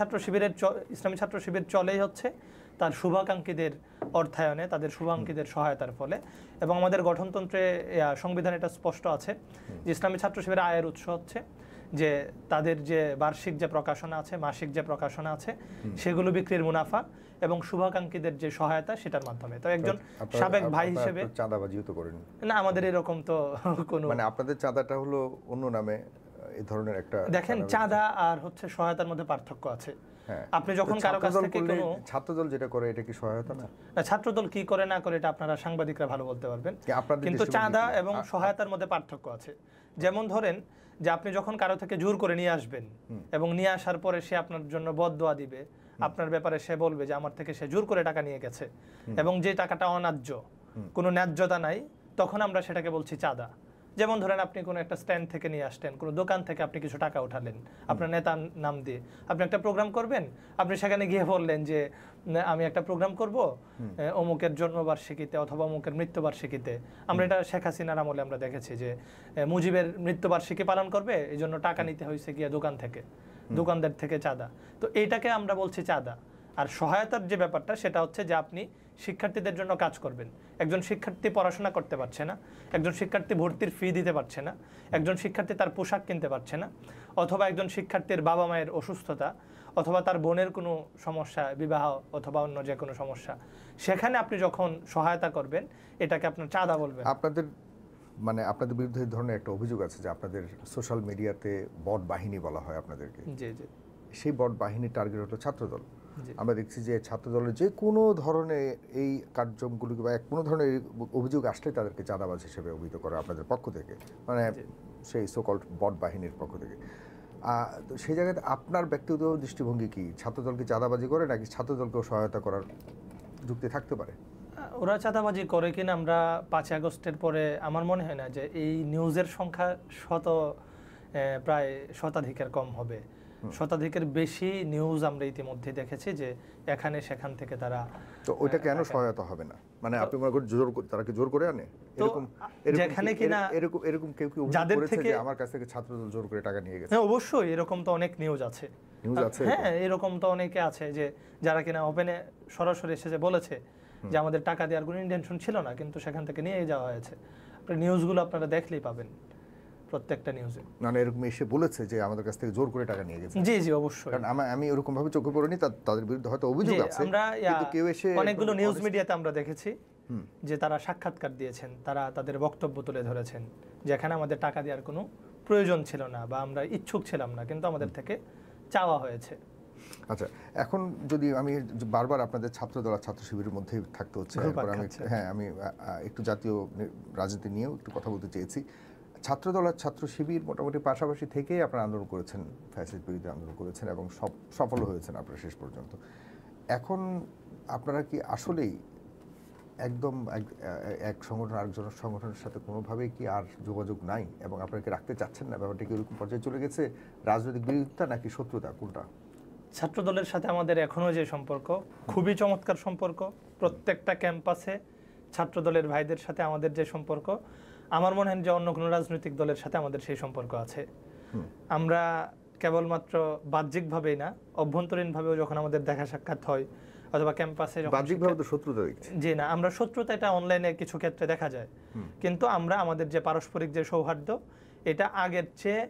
ছাত্র শিবির চলেই হচ্ছে তার শুভাকাঙ্ক্ষীদের অর্থায়নে, তাদের শুভাকাঙ্ক্ষীদের সহায়তার ফলে। এবং আমাদের গঠনতন্ত্রে সংবিধানে এটা স্পষ্ট আছে যে ইসলামী ছাত্র শিবিরের আয়ের উৎস হচ্ছে যে তাদের যে বার্ষিক যে প্রকাশনা আছে, মাসিক যে প্রকাশনা আছে, সেগুলো বিক্রির মুনাফা এবং শুভাকাঙ্ক্ষীদের যে সহায়তা, সেটার মাধ্যমে। তো একজন সাবেক ভাই হিসেবে চাঁদাবাজিও তো করেন না, আমাদের এরকম তো কোনো, মানে আপনাদের চাঁদাটা হলো অন্য নামে এই ধরনের একটা। দেখেন, চাঁদা আর হচ্ছে সহায়তার মধ্যে পার্থক্য আছে। আপনি যখন কারো কাছ থেকে কোনো ছাত্রদল যেটা করে, এটা কি সহায়তা না? ছাত্রদল কি করে না করে এটা আপনারা সাংবাদিকরা ভালো বলতে পারবেন, কিন্তু চাঁদা এবং সহায়তার মধ্যে পার্থক্য আছে। যেমন ধরেন যে আপনি যখন কারো থেকে জোর করে নিয়ে আসবেন এবং নিয়ে আসার পরে সে আপনার জন্য বদদোয়া দিবে, আপনার ব্যাপারে সে বলবে যে আমার থেকে সে জোর করে টাকা নিয়ে গেছে এবং যে টাকাটা অন্যায্য, কোনো ন্যায্যতা নাই, তখন আমরা সেটাকে বলছি চাঁদা। যেমন ধরেন আপনি কোনো একটা স্ট্যান্ড থেকে নিয়ে আসলেন, কোনো দোকান থেকে আপনি কিছু টাকা উঠালেন আপনার নেতার নাম দিয়ে, আপনি একটা প্রোগ্রাম করবেন, আপনি সেখানে গিয়ে বললেন যে আমি একটা প্রোগ্রাম করব অমুকের জন্মবার্ষিকীতে অথবা অমুকের মৃত্যুবার্ষিকীতে। আমরা এটা শেখ হাসিনার আমলে আমরা দেখেছি যে মুজিবের মৃত্যুবার্ষিকী পালন করবে, এই জন্য টাকা নিতে হয়েছে গিয়ে দোকান থেকে, দোকানদার থেকে চাঁদা। তো এইটাকে আমরা বলছি চাঁদা। আর সহায়তার যে ব্যাপারটা, সেটা হচ্ছে যে আপনি শিক্ষার্থীদের জন্য কাজ করবেন। একজন শিক্ষার্থী পড়াশোনা করতে পারছে না, একজন শিক্ষার্থী ভর্তির ফি দিতে পারছে না, একজন শিক্ষার্থী তার পোশাক কিনতে পারছে না, অথবা একজন শিক্ষার্থীর বাবা মায়ের অসুস্থতা, অথবা তার বোনের কোনো সমস্যা, বিবাহ অথবা অন্য যে কোনো সমস্যা, সেখানে আপনি যখন সহায়তা করবেন, এটাকে আপনার চাঁদা বলবেন। আপনাদের মানে আপনাদের বিরুদ্ধে এই ধরনের একটা অভিযোগ আছে যে আপনাদের সোশ্যাল মিডিয়াতে বট বাহিনী বলা হয় আপনাদেরকে। জি জি সেই বট বাহিনীর টার্গেট হলো ছাত্রদল। জি। আমরা দেখছি যে ছাত্রদলের যে কোনো ধরনের এই কার্যক্রমগুলিকে বা কোনো ধরনের অভিযোগ আসলে তাদেরকে চাঁদাবাজ হিসেবে অভিহিত করা আপনাদের পক্ষ থেকে, মানে জি। সেই সোকল্ড বট বাহিনীর পক্ষ থেকে। তো সেই জায়গায় আপনার ব্যক্তিগত দৃষ্টিভঙ্গি কি? ছাত্রদলকে চাঁদাবাজি করে নাকি ছাত্রদলকেও সহায়তা করার যুক্তি থাকতে পারে? ওরা চাঁদাবাজি করে কিনা আমরা 5 আগস্টের পরে আমার মনে হয় না যে এই নিউজের সংখ্যা প্রায় শতাধিকের কম হবে। শতাধিকের বেশি নিউজ আমরা ইতিমধ্যে দেখেছি যে এখানে সেখান থেকে তারা। তো ওইটা কেন সহায়তা হবে না? মানে আপনি মনে করেন তারা কি জোর করে আনে? এরকম যেখানে কিনা এরকম কেউ কি যাদের থেকে আমার কাছ থেকে ছাত্রদল জোর করে টাকা নিয়ে গেছে? হ্যাঁ অবশ্যই, এরকম তো অনেক নিউজ আছে। হ্যাঁ এরকম তো অনেকে আছে যে যারা কিনা ওপেনে সরাসরি এসে যে বলেছে যে আমাদের টাকা দেওয়ার কোনো ইন্টেনশন ছিল না, কিন্তু সেখান থেকে নিয়ে যাওয়া হয়েছে। নিউজগুলো আপনারা দেখলেই পাবেন, প্রত্যেকটা নিউজে। মানে এরকম এসে বলেছে যে আমাদের কাছ থেকে জোর করে টাকা নিয়ে গেছে? জি জি অবশ্যই। কারণ আমি এরকম ভাবে চোখে পড়িনি, তাদের বিরুদ্ধে হয়তো অভিযোগ আছে, কিন্তু কেউ এসে অনেকগুলো নিউজ মিডিয়াতে আমরা দেখেছি যে তারা সাক্ষাৎকার দিয়েছেন, তারা তাদের বক্তব্য তুলে ধরেছেন যেখানে আমাদের টাকা দেওয়ার কোনো প্রয়োজন ছিল না বা আমরা ইচ্ছুক ছিলাম না, কিন্তু আমাদের থেকে চাওয়া হয়েছে। আচ্ছা, এখন যদি আমি বারবার আপনাদের ছাত্রদল আর ছাত্র শিবিরের মধ্যে থাকতে হচ্ছে, আমি একটু জাতীয় রাজনীতি নিয়েও একটু কথা বলতে চেয়েছি। ছাত্রদল আর ছাত্র শিবির মোটামুটি পাশাপাশি থেকেই আপনারা আন্দোলন করেছেন, ফ্যাসিস্ট বিরোধী আন্দোলন করেছেন এবং সফল হয়েছেন আপনারা শেষ পর্যন্ত। এখন আপনারা কি আসলেই একদম এক সংগঠন আরেকজনের সংগঠনের সাথে কোনোভাবেই কি আর যোগাযোগ নাই এবং আপনারা কি রাখতে চাচ্ছেন না? ব্যাপারটা কি ওরকম পর্যায়ে চলে গেছে? রাজনৈতিক বিরোধিতা নাকি শত্রুতা, কোনটা? ছাত্রদলের সাথে আমাদের এখনো যে সম্পর্ক খুবই চমৎকার সম্পর্ক। প্রত্যেকটা ক্যাম্পাসে ছাত্রদলের ভাইদের সাথে আমাদের যে সম্পর্ক, আমার মনে হয় যে অন্য কোনো রাজনৈতিক দলের সাথে আমাদের সেই সম্পর্ক আছে। আমরা কেবলমাত্র বাহ্যিকভাবেই না, অভ্যন্তরীণভাবেও যখন আমাদের দেখা সাক্ষাৎ হয় অথবা ক্যাম্পাসে বাহ্যিকভাবে তো শত্রুতা দেখছি। জি না, আমরা শত্রুতা এটা অনলাইনে কিছু ক্ষেত্রে দেখা যায়, কিন্তু আমরা আমাদের যে পারস্পরিক যে সৌহার্দ্য, এটা আগের চেয়ে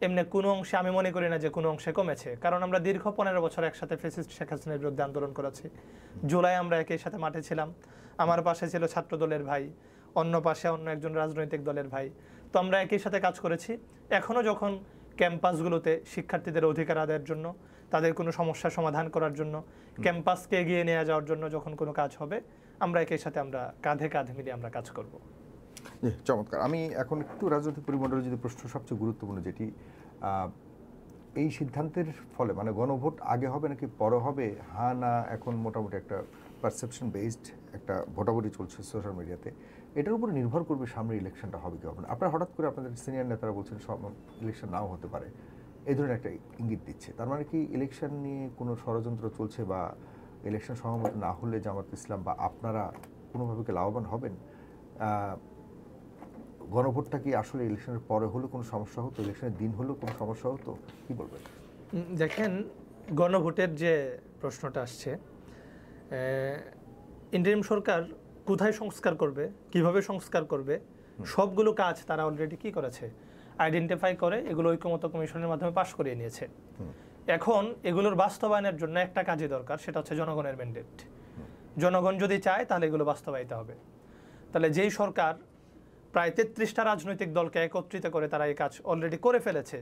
এমনি কোনো অংশে আমি মনে করি না যে কোনো অংশে কমেছে। কারণ আমরা দীর্ঘ 15 বছর একসাথে ফ্যাসিস্ট শেখ হাসিনার বিরুদ্ধে আন্দোলন করেছি। জুলাই আমরা একই সাথে মাঠে ছিলাম, আমার পাশে ছিল ছাত্রদলের ভাই, অন্য পাশে অন্য একজন রাজনৈতিক দলের ভাই, তো আমরা একই সাথে কাজ করেছি। এখনও যখন ক্যাম্পাসগুলোতে শিক্ষার্থীদের অধিকার আদায়ের জন্য, তাদের কোনো সমস্যার সমাধান করার জন্য, ক্যাম্পাসকে এগিয়ে নিয়ে যাওয়ার জন্য যখন কোনো কাজ হবে, আমরা একই সাথে আমরা কাঁধে কাঁধ মিলিয়ে আমরা কাজ করব। চমৎকার। আমি এখন একটু রাজনৈতিক পরিমণ্ডলে যদি প্রশ্ন সবচেয়ে গুরুত্বপূর্ণ যেটি, এই সিদ্ধান্তের ফলে মানে গণভোট আগে হবে নাকি পরে হবে, হ্যাঁ না, এখন মোটামুটি একটা পারসেপশন বেসড একটা ভোটাভুটি চলছে সোশ্যাল মিডিয়াতে, এটার উপরে নির্ভর করবে সামনে ইলেকশনটা হবে কি হবে না। আপনারা হঠাৎ করে আপনাদের সিনিয়র নেতারা বলছেন সব ইলেকশন নাও হতে পারে, এই ধরনের একটা ইঙ্গিত দিচ্ছে। তার মানে কি ইলেকশন নিয়ে কোনো ষড়যন্ত্র চলছে বা ইলেকশন সহমত না হলে জামাত ইসলাম বা আপনারা কোনোভাবে কি লাভবান হবেন? গণভোটটা কি আসলে ইলেকশনের পরে হলে কোনো সমস্যা হতো, ইলেকশনের দিন হলেও কোনো সমস্যা হতো, কি বলবেন? দেখেন, গণভোটের যে প্রশ্নটা আসছে, ইন্টারিম সরকার কোথায় সংস্কার করবে, কিভাবে সংস্কার করবে, সবগুলো কাজ তারা অলরেডি কি করেছে, আইডেন্টিফাই করে এগুলো ঐকমত্য কমিশনের মাধ্যমে পাশ করিয়ে নিয়েছে। এখন এগুলোর বাস্তবায়নের জন্য একটা কাজই দরকার, সেটা হচ্ছে জনগণের ম্যান্ডেট। জনগণ যদি চায় তাহলে এগুলো বাস্তবায়িত হবে। তাহলে যেই সরকার প্রায় 33টা রাজনৈতিক দলকে একত্রিত করে তারা এই কাজ অলরেডি করে ফেলেছে,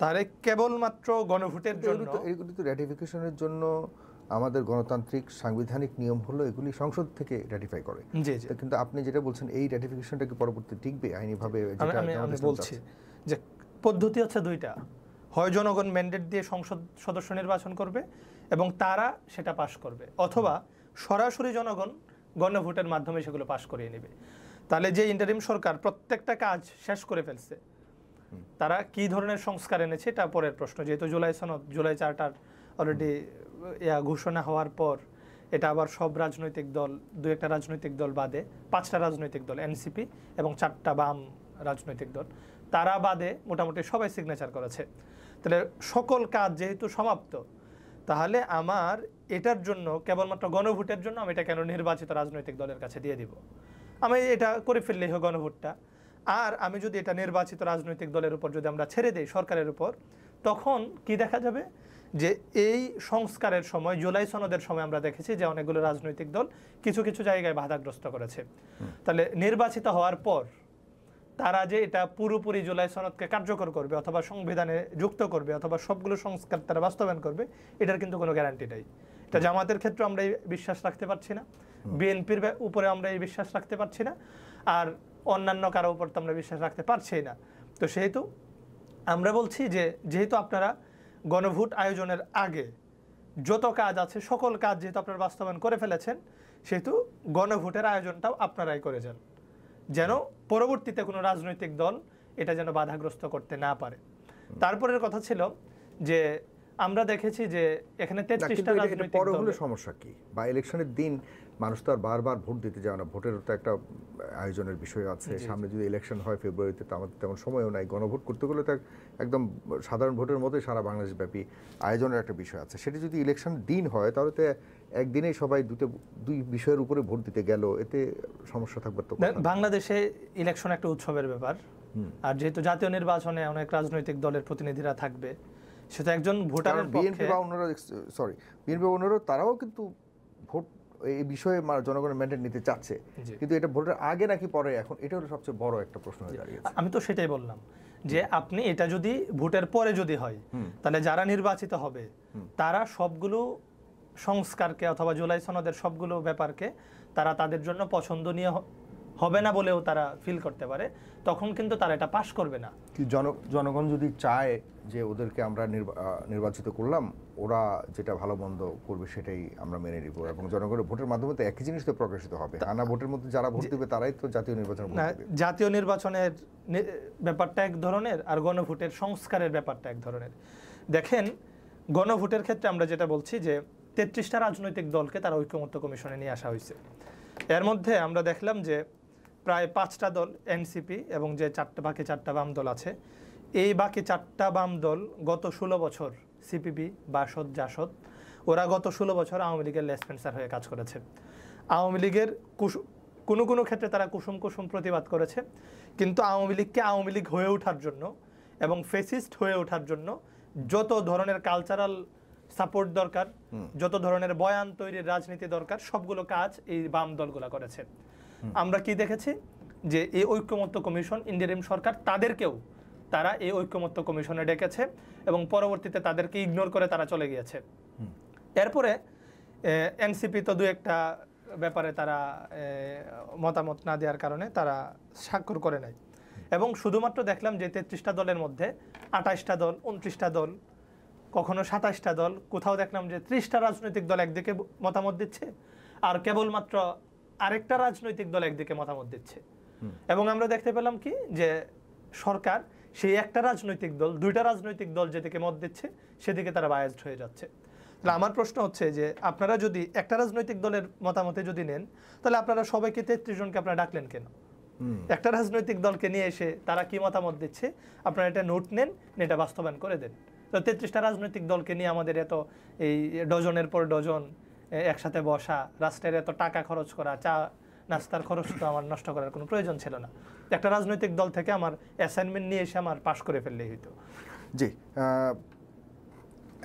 তাহলে কেবলমাত্র গণভোটের জন্য, এগুলি তো র্যাটিফিকেশনের জন্য আমাদের গণতান্ত্রিক সাংবিধানিক নিয়ম হলো এগুলি সংসদ থেকে র্যাটিফাই করে। জি জি। কিন্তু আপনি যেটা বলছেন এই র্যাটিফিকেশনটা কি পরবর্তী টিকবে আইনিভাবে? আমি বলছি যে পদ্ধতি হচ্ছে দুইটা, হয় জনগণ ম্যান্ডেট দিয়ে সংসদ সদস্য নির্বাচন করবে এবং তারা সেটা পাশ করবে, অথবা সরাসরি জনগণ গণভোটের মাধ্যমে সেগুলো পাশ করিয়ে নেবে। তাহলে যে ইন্টারিম সরকার প্রত্যেকটা কাজ শেষ করে ফেলছে, তারা কি ধরনের সংস্কার এনেছে এটা পরের প্রশ্ন। যেহেতু জুলাই সনদ, জুলাই চার্টার অলরেডি ঘোষণা হওয়ার পর এটা আবার সব রাজনৈতিক দল, দু একটা রাজনৈতিক দল বাদে 5টা রাজনৈতিক দল, এনসিপি এবং 4টা বাম রাজনৈতিক দল, তারা বাদে মোটামুটি সবাই সিগনেচার করেছে। তাহলে সকল কাজ যেহেতু সমাপ্ত, তাহলে আমার এটার জন্য কেবলমাত্র গণভোটের জন্য আমি এটা কেন নির্বাচিত রাজনৈতিক দলের কাছে দিয়ে দিব? আমি এটা করে ফেললেই হয় গণভোটটা। আর আমি যদি এটা নির্বাচিত রাজনৈতিক দলের উপর যদি আমরা ছেড়ে দিই, সরকারের উপর, তখন কি দেখা যাবে যে এই সংস্কারের সময়, জুলাই সনদের সময় আমরা দেখেছি যে অনেকগুলো রাজনৈতিক দল কিছু কিছু জায়গায় বাধাগ্রস্ত করেছে। তাহলে নির্বাচিত হওয়ার পর তারা যে এটা পুরোপুরি জুলাই সনদকে কার্যকর করবে অথবা সংবিধানে যুক্ত করবে অথবা সবগুলো সংস্কার তারা বাস্তবায়ন করবে, এটার কিন্তু কোনো গ্যারান্টি নাই। এটা জামাতের ক্ষেত্রে আমরা এই বিশ্বাস রাখতে পারছি না, বিএনপির উপরে আমরা এই বিশ্বাস রাখতে পারছি না, আর অন্যান্য কারো উপর তো আমরা বিশ্বাস রাখতে পারছি না। তো সেহেতু আমরা বলছি যে যেহেতু আপনারা গণভোট আয়োজনের আগে যত কাজ আছে সকল কাজ যেহেতু আপনারা বাস্তবায়ন করে ফেলেছেন, সেহেতু গণভোটের আয়োজনটাও আপনারাই করে যান, যেন পরবর্তীতে কোনো রাজনৈতিক দল এটা যেন বাধাগ্রস্ত করতে না পারে। তারপরের কথা ছিল যে আমরা দেখেছি যে এখানে 33টা রাজনৈতিক পরে হলে দল, সমস্যা কি? বা ইলেকশনের দিন মানুষ তো আর বারবার ভোট দিতে যায় না, ভোটের তো একটা আয়োজনের বিষয় আছে। সামনে যদি ইলেকশন হয় ফেব্রুয়ারিতে, তো আমাদের তেমন সময়ও নাই। গণভোট করতে গেলে তো একদম সাধারণ ভোটের মতোই সারা বাংলাদেশ ব্যাপী আয়োজনের একটা বিষয় আছে। সেটা যদি ইলেকশন দিন হয় তাহলে তো একদিনেই সবাই দুই বিষয়ের উপরে ভোট দিতে গেল, এতে সমস্যা থাকবে তো। বাংলাদেশে ইলেকশন একটা উৎসবের ব্যাপার, আর যেহেতু জাতীয় নির্বাচনে অনেক রাজনৈতিক দলের প্রতিনিধিরা থাকবে, সেটা একজন ভোটারের বিএনপি বা অন্যরা, বিএনপি বা অন্যরা তারাও কিন্তু ভোট এই বিষয়ে জনগণের ম্যান্ডেট নিতে চাচ্ছে, কিন্তু এটা ভোটের আগে নাকি পরে, এখন এটা হলো সবচেয়ে বড় একটা প্রশ্ন হয়ে দাঁড়িয়েছে। আমি তো সেটাই বললাম যে আপনি এটা যদি ভোটের পরে যদি হয়, তাহলে যারা নির্বাচিত হবে তারা সবগুলো সংস্কারকে অথবা জুলাই সনদের সবগুলো ব্যাপারকে তারা তাদের জন্য পছন্দনীয় হবে না বলেও তারা ফিল করতে পারে, তখন কিন্তু তারা এটা পাশ করবে না। জনগণ যদি চায় যে ওদেরকে আমরা নির্বাচিত করলাম, ওরা যেটা ভালো মন্দ করবে সেটাই আমরা মেনে নিব, এবং জনগণের ভোটের মাধ্যমে তো একই জিনিস তো প্রকাশিত হবে। আনা ভোটের মধ্যে যারা ভোট দেবে তারাই তো জাতীয় নির্বাচনে ভোট দেবে। জাতীয় নির্বাচনের ব্যাপারটা এক ধরনের, আর গণভোটের সংস্কারের ব্যাপারটা এক ধরনের। দেখেন, গণভোটের ক্ষেত্রে আমরা যেটা বলছি যে 33টা রাজনৈতিক দলকে তারা ঐকমত্য কমিশনে নিয়ে আসা হয়েছে। এর মধ্যে আমরা দেখলাম যে প্রায় 5টা দল এনসিপি এবং যে বাকি 4টা বাম দল আছে, এই বাকি 4টা বাম দল গত 16 বছর সিপিবি, বাসদ, জাসদ, ওরা গত 16 বছর আওয়ামী লীগের লেসপেন্সার হয়ে কাজ করেছে। আওয়ামী লীগের কোনো কোনো ক্ষেত্রে তারা কুসুম কুসুম প্রতিবাদ করেছে, কিন্তু আওয়ামী লীগকে আওয়ামী লীগ হয়ে ওঠার জন্য এবং ফেসিস্ট হয়ে ওঠার জন্য যত ধরনের কালচারাল সাপোর্ট দরকার, যত ধরনের বয়ান তৈরির রাজনীতি দরকার, সবগুলো কাজ এই বাম দলগুলো করেছে। আমরা কি দেখেছি যে এই ঐক্যমত্য কমিশন, ইন্টারিম সরকার তাদেরকেও তারা এই ঐক্যমত্য কমিশনে ডেকেছে এবং পরবর্তীতে তাদেরকে ইগনোর করে তারা চলে গিয়েছে। এরপরে এনসিপি তো দু একটা ব্যাপারে তারা মতামত না দেওয়ার কারণে তারা স্বাক্ষর করে নাই, এবং শুধুমাত্র দেখলাম যে 33টা দলের মধ্যে 28টা দল, 29টা দল, কখনো 27টা দল, কোথাও দেখলাম যে 30টা রাজনৈতিক দল একদিকে মতামত দিচ্ছে আর কেবলমাত্র আরেকটা রাজনৈতিক দল একদিকে মতামত দিচ্ছে। এবং আমরা দেখতে পেলাম কি যে সরকার সেই একটা রাজনৈতিক দল, 2টা রাজনৈতিক দল যেদিকে মত দিচ্ছে সেদিকে তারা বায়াসড হয়ে যাচ্ছে। তাহলে আমার প্রশ্ন হচ্ছে যে আপনারা যদি একটা রাজনৈতিক দলের মতামতে যদি নেন, তাহলে আপনারা সবাইকে 33 জনকে আপনারা ডাকলেন কেন? একটা রাজনৈতিক দলকে নিয়ে এসে তারা কি মতামত দিচ্ছে আপনারা এটা নোট নেন, এটা বাস্তবায়ন করে দেন। তো 33টা রাজনৈতিক দলকে নিয়ে আমাদের এত এই ডজনের পর ডজন একসাথে বসা, রাষ্ট্রের এত টাকা খরচ করা, চা নাস্তার খরচ তো আমার নষ্ট করার কোনো প্রয়োজন ছিল না। একটা রাজনৈতিক দল থেকে আমার অ্যাসাইনমেন্ট নিয়ে এসে আমার পাশ করে ফেললেই হইতো। জি,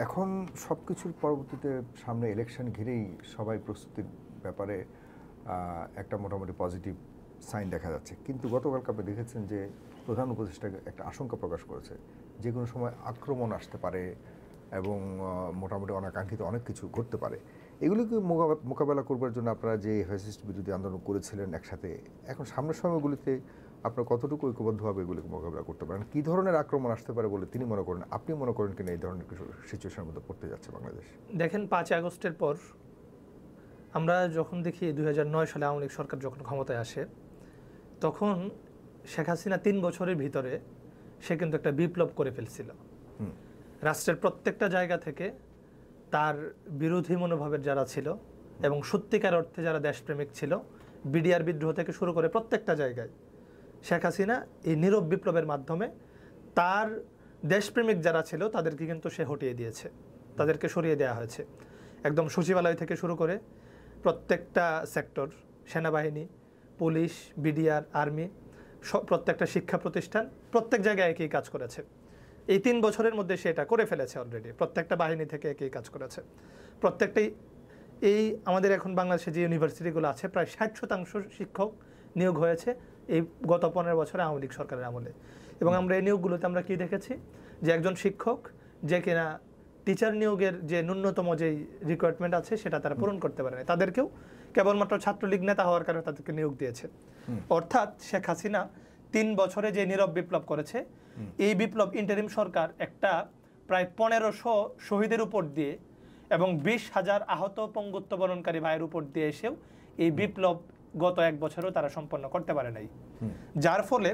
এখন সব কিছুর পরবর্তীতে সামনে ইলেকশন ঘিরেই সবাই প্রস্তুতির ব্যাপারে একটা মোটামুটি পজিটিভ সাইন দেখা যাচ্ছে, কিন্তু গতকালকে আপনি দেখেছেন যে প্রধান উপদেষ্টা একটা আশঙ্কা প্রকাশ করেছে যে কোনো সময় আক্রমণ আসতে পারে এবং মোটামুটি অনাকাঙ্ক্ষিত অনেক কিছু ঘটতে পারে। এগুলিকে মোকাবেলা করবার জন্য আপনারা যে ফ্যাসিস্ট বিরোধী আন্দোলন করেছিলেন একসাথে, এখন সামনের সময়গুলিতে আপনারা কতটুকু ঐক্যবদ্ধভাবে এগুলিকে মোকাবেলা করতে পারেন? কী ধরনের আক্রমণ আসতে পারে বলে তিনি মনে করেন, আপনি মনে করেন কিনা এই ধরনের কিছু সিচুয়েশনের মধ্যে পড়তে যাচ্ছে বাংলাদেশ? দেখেন, 5 আগস্টের পর আমরা যখন দেখি 2009 সালে আওয়ামী লীগ সরকার যখন ক্ষমতায় আসে, তখন শেখ হাসিনা 3 বছরের ভিতরে সে কিন্তু একটা বিপ্লব করে ফেলছিল। রাষ্ট্রের প্রত্যেকটা জায়গা থেকে তার বিরোধী মনোভাবের যারা ছিল এবং সত্যিকার অর্থে যারা দেশপ্রেমিক ছিল, বিডিআর বিদ্রোহ থেকে শুরু করে প্রত্যেকটা জায়গায় শেখ হাসিনা এই নীরব বিপ্লবের মাধ্যমে তার দেশপ্রেমিক যারা ছিল তাদেরকে কিন্তু সে হটিয়ে দিয়েছে, তাদেরকে সরিয়ে দেওয়া হয়েছে। একদম সচিবালয় থেকে শুরু করে প্রত্যেকটা সেক্টর, সেনাবাহিনী, পুলিশ, বিডিআর, আর্মি, প্রত্যেকটা শিক্ষা প্রতিষ্ঠান, প্রত্যেক জায়গায় একই কাজ করেছে। এই 3 বছরের মধ্যে সে এটা করে ফেলেছে অলরেডি। প্রত্যেকটা বাহিনী থেকে একই কাজ করেছে। প্রত্যেকটাই এই আমাদের এখন বাংলাদেশে যে ইউনিভার্সিটিগুলো আছে প্রায় 60% শিক্ষক নিয়োগ হয়েছে এই গত 15 বছরে আওয়ামী লীগ সরকারের আমলে। এবং আমরা এই নিয়োগগুলোতে আমরা কি দেখেছি যে একজন শিক্ষক যে কিনা টিচার নিয়োগের যে ন্যূনতম যেই রিকোয়ারমেন্ট আছে সেটা তারা পূরণ করতে পারে না, তাদেরকেও কেবলমাত্র ছাত্রলীগ নেতা হওয়ার কারণে তাদেরকে নিয়োগ দিয়েছে। অর্থাৎ শেখ হাসিনা 3 বছরে যে নীরব বিপ্লব করেছে, এই বিপ্লব ইন্টারিম সরকার একটা প্রায় 1500 শহীদের উপর দিয়ে এবং 20,000 আহত পঙ্গুত্ব বরণকারী ভাইয়ের উপর দিয়ে এসেও এই বিপ্লব গত 1 বছরও তারা সম্পন্ন করতে পারে নাই। যার ফলে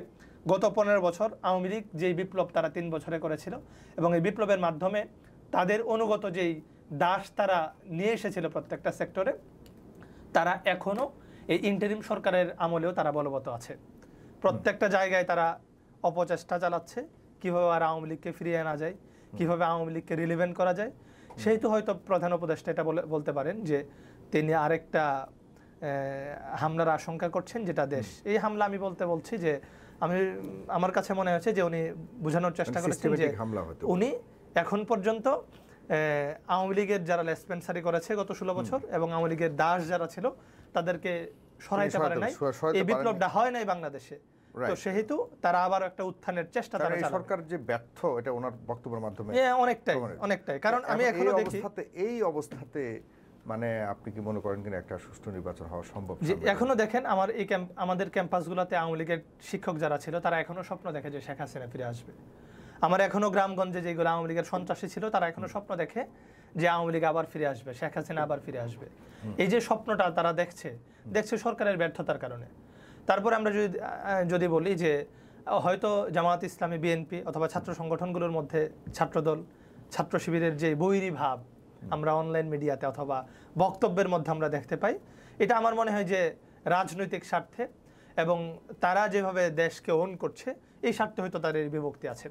গত 15 বছর আওয়ামী লীগ যেই বিপ্লব তারা 3 বছরে করেছিল এবং এই বিপ্লবের মাধ্যমে তাদের অনুগত যেই দাস তারা নিয়ে এসেছিল প্রত্যেকটা সেক্টরে, তারা এখনও এই ইন্টারিম সরকারের আমলেও তারা বলবৎ আছে। প্রত্যেকটা জায়গায় তারা অপচেষ্টা চালাচ্ছে কিভাবে আর আওয়ামী লীগকে ফিরিয়ে আনা যায়, কিভাবে আওয়ামী লীগকে রিলিভেন্ট করা যায়। সেই তো হয়তো প্রধান উপদেষ্টা এটা বলতে পারেন যে তিনি আরেকটা হামলার আশঙ্কা করছেন, যেটা দেশ এই হামলা আমি বলছি যে আমার কাছে মনে হচ্ছে যে উনি বোঝানোর চেষ্টা করেছেন যে উনি এখন পর্যন্ত আওয়ামী লীগের যারা লেসপেন্সারি করেছে গত 16 বছর এবং আওয়ামী লীগের দাস যারা ছিল তাদেরকে সরাইতে পারে নাই, এই বিপ্লবটা হয় নাই বাংলাদেশে। তো সেহেতু তারা আবার একটা উত্থানের চেষ্টা তারা চালাবে। সরকার যে ব্যর্থ এটা ওনার বক্তব্যের মাধ্যমে অনেকটাই কারণ আমি এখনো দেখি এই অবস্থাতে মানে আপনি কি মনে করেন কিনা একটা সুষ্ঠু নির্বাচন হওয়া সম্ভব? এখনো দেখেন আমাদের ক্যাম্পাসগুলোতে আওয়ামী লীগের শিক্ষক যারা ছিল তারা এখনো স্বপ্ন দেখে যে শেখ হাসিনা ফিরে আসবে। আমার এখনো গ্রামগঞ্জে যেগুলো আওয়ামী লীগের সন্ত্রাসী ছিল তারা এখনো স্বপ্ন দেখে যে আওয়ামী লীগ আবার ফিরে আসবে, শেখ হাসিনা আবার ফিরে আসবে। এই যে স্বপ্নটা তারা দেখছে সরকারের ব্যর্থতার কারণে। তারপরে আমরা যদি বলি যে হয়তো জামায়াত ইসলামী, বিএনপি অথবা ছাত্র সংগঠনগুলোর মধ্যে ছাত্রদল, ছাত্র শিবিরের যে বৈরী ভাব আমরা অনলাইন মিডিয়াতে অথবা বক্তব্যের মধ্যে আমরা দেখতে পাই, এটা আমার মনে হয় যে রাজনৈতিক স্বার্থে এবং তারা যেভাবে দেশকে ওন করছে এই স্বার্থে হয়তো তাদের বিভক্তি আছে।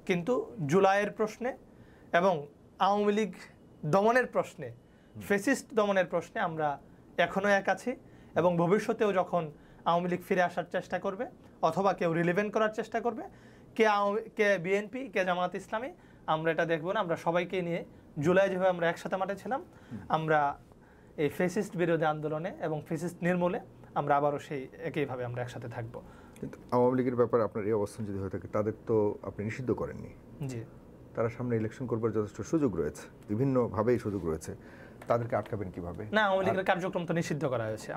কিন্তু জুলাইয়ের প্রশ্নে এবং আওয়ামী লীগ দমনের প্রশ্নে, ফ্যাসিস্ট দমনের প্রশ্নে আমরা এখনো এক আছি এবং ভবিষ্যতেও যখন আওয়ামী লীগ ফিরে আসার চেষ্টা করবে অথবা কেউ রিলিভেন্ট করার চেষ্টা করবে, কে বিএনপি, কে জামায়াত ইসলামী, আমরা এটা দেখবো না। আমরা সবাইকে নিয়ে জুলাই যেভাবে আমরা একসাথে মাঠে ছিলাম, আমরা এই ফ্যাসিস্ট বিরোধী আন্দোলনে এবং ফ্যাসিস্ট নির্মূলে আমরা আবারও সেই একইভাবে আমরা একসাথে থাকবো। কিন্তু আওয়ামী লীগের ব্যাপারে আপনার এই অবস্থান যদি হয়ে থাকে, তাদের তো আপনি নিষিদ্ধ করেননি। জি, তারা সামনে ইলেকশন করবার যথেষ্ট সুযোগ রয়েছে, বিভিন্নভাবেই সুযোগ রয়েছে, তাদেরকে আটকাবেন কিভাবে? না, আওয়ামী লীগের কার্যক্রম তো নিষিদ্ধ করা হয়েছে।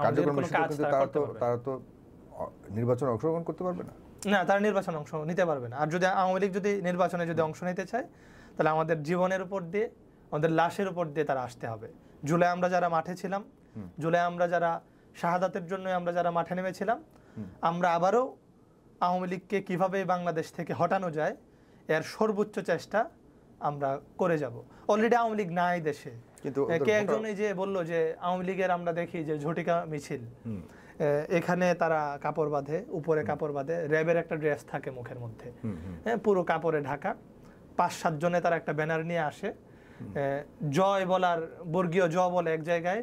তারা তো নির্বাচনে অংশগ্রহণ করতে পারবে না। না, তারা নির্বাচনে অংশ নিতে পারবে না। আর যদি আওয়ামী লীগ যদি নির্বাচনে অংশ নিতে চায়, তাহলে আমাদের জীবনের উপর দিয়ে, আমাদের লাশের উপর দিয়ে তারা আসতে হবে। জুলাই আমরা যারা মাঠে ছিলাম, জুলাই আমরা যারা শাহাদাতের জন্য আমরা যারা মাঠে নেমেছিলাম, আমরা আবারও আওয়ামী লীগকে কিভাবে বাংলাদেশ থেকে হটানো যায় এর সর্বোচ্চ চেষ্টা আমরা করে যাব। অলরেডি আওয়ামী লীগ নাই দেশে। কিন্তু কে একজন এই যে বললো যে আওয়ামী লীগের আমরা দেখি যে ঝটিকা মিছিল, এখানে তারা কাপড় বাঁধে, উপরে কাপড় বাঁধে, র্যাবের একটা ড্রেস থাকে মুখের মধ্যে, পুরো কাপড়ে ঢাকা, 5-7 জনে তারা একটা ব্যানার নিয়ে আসে, জয় বলার বর্গীয় জ বলে এক জায়গায়,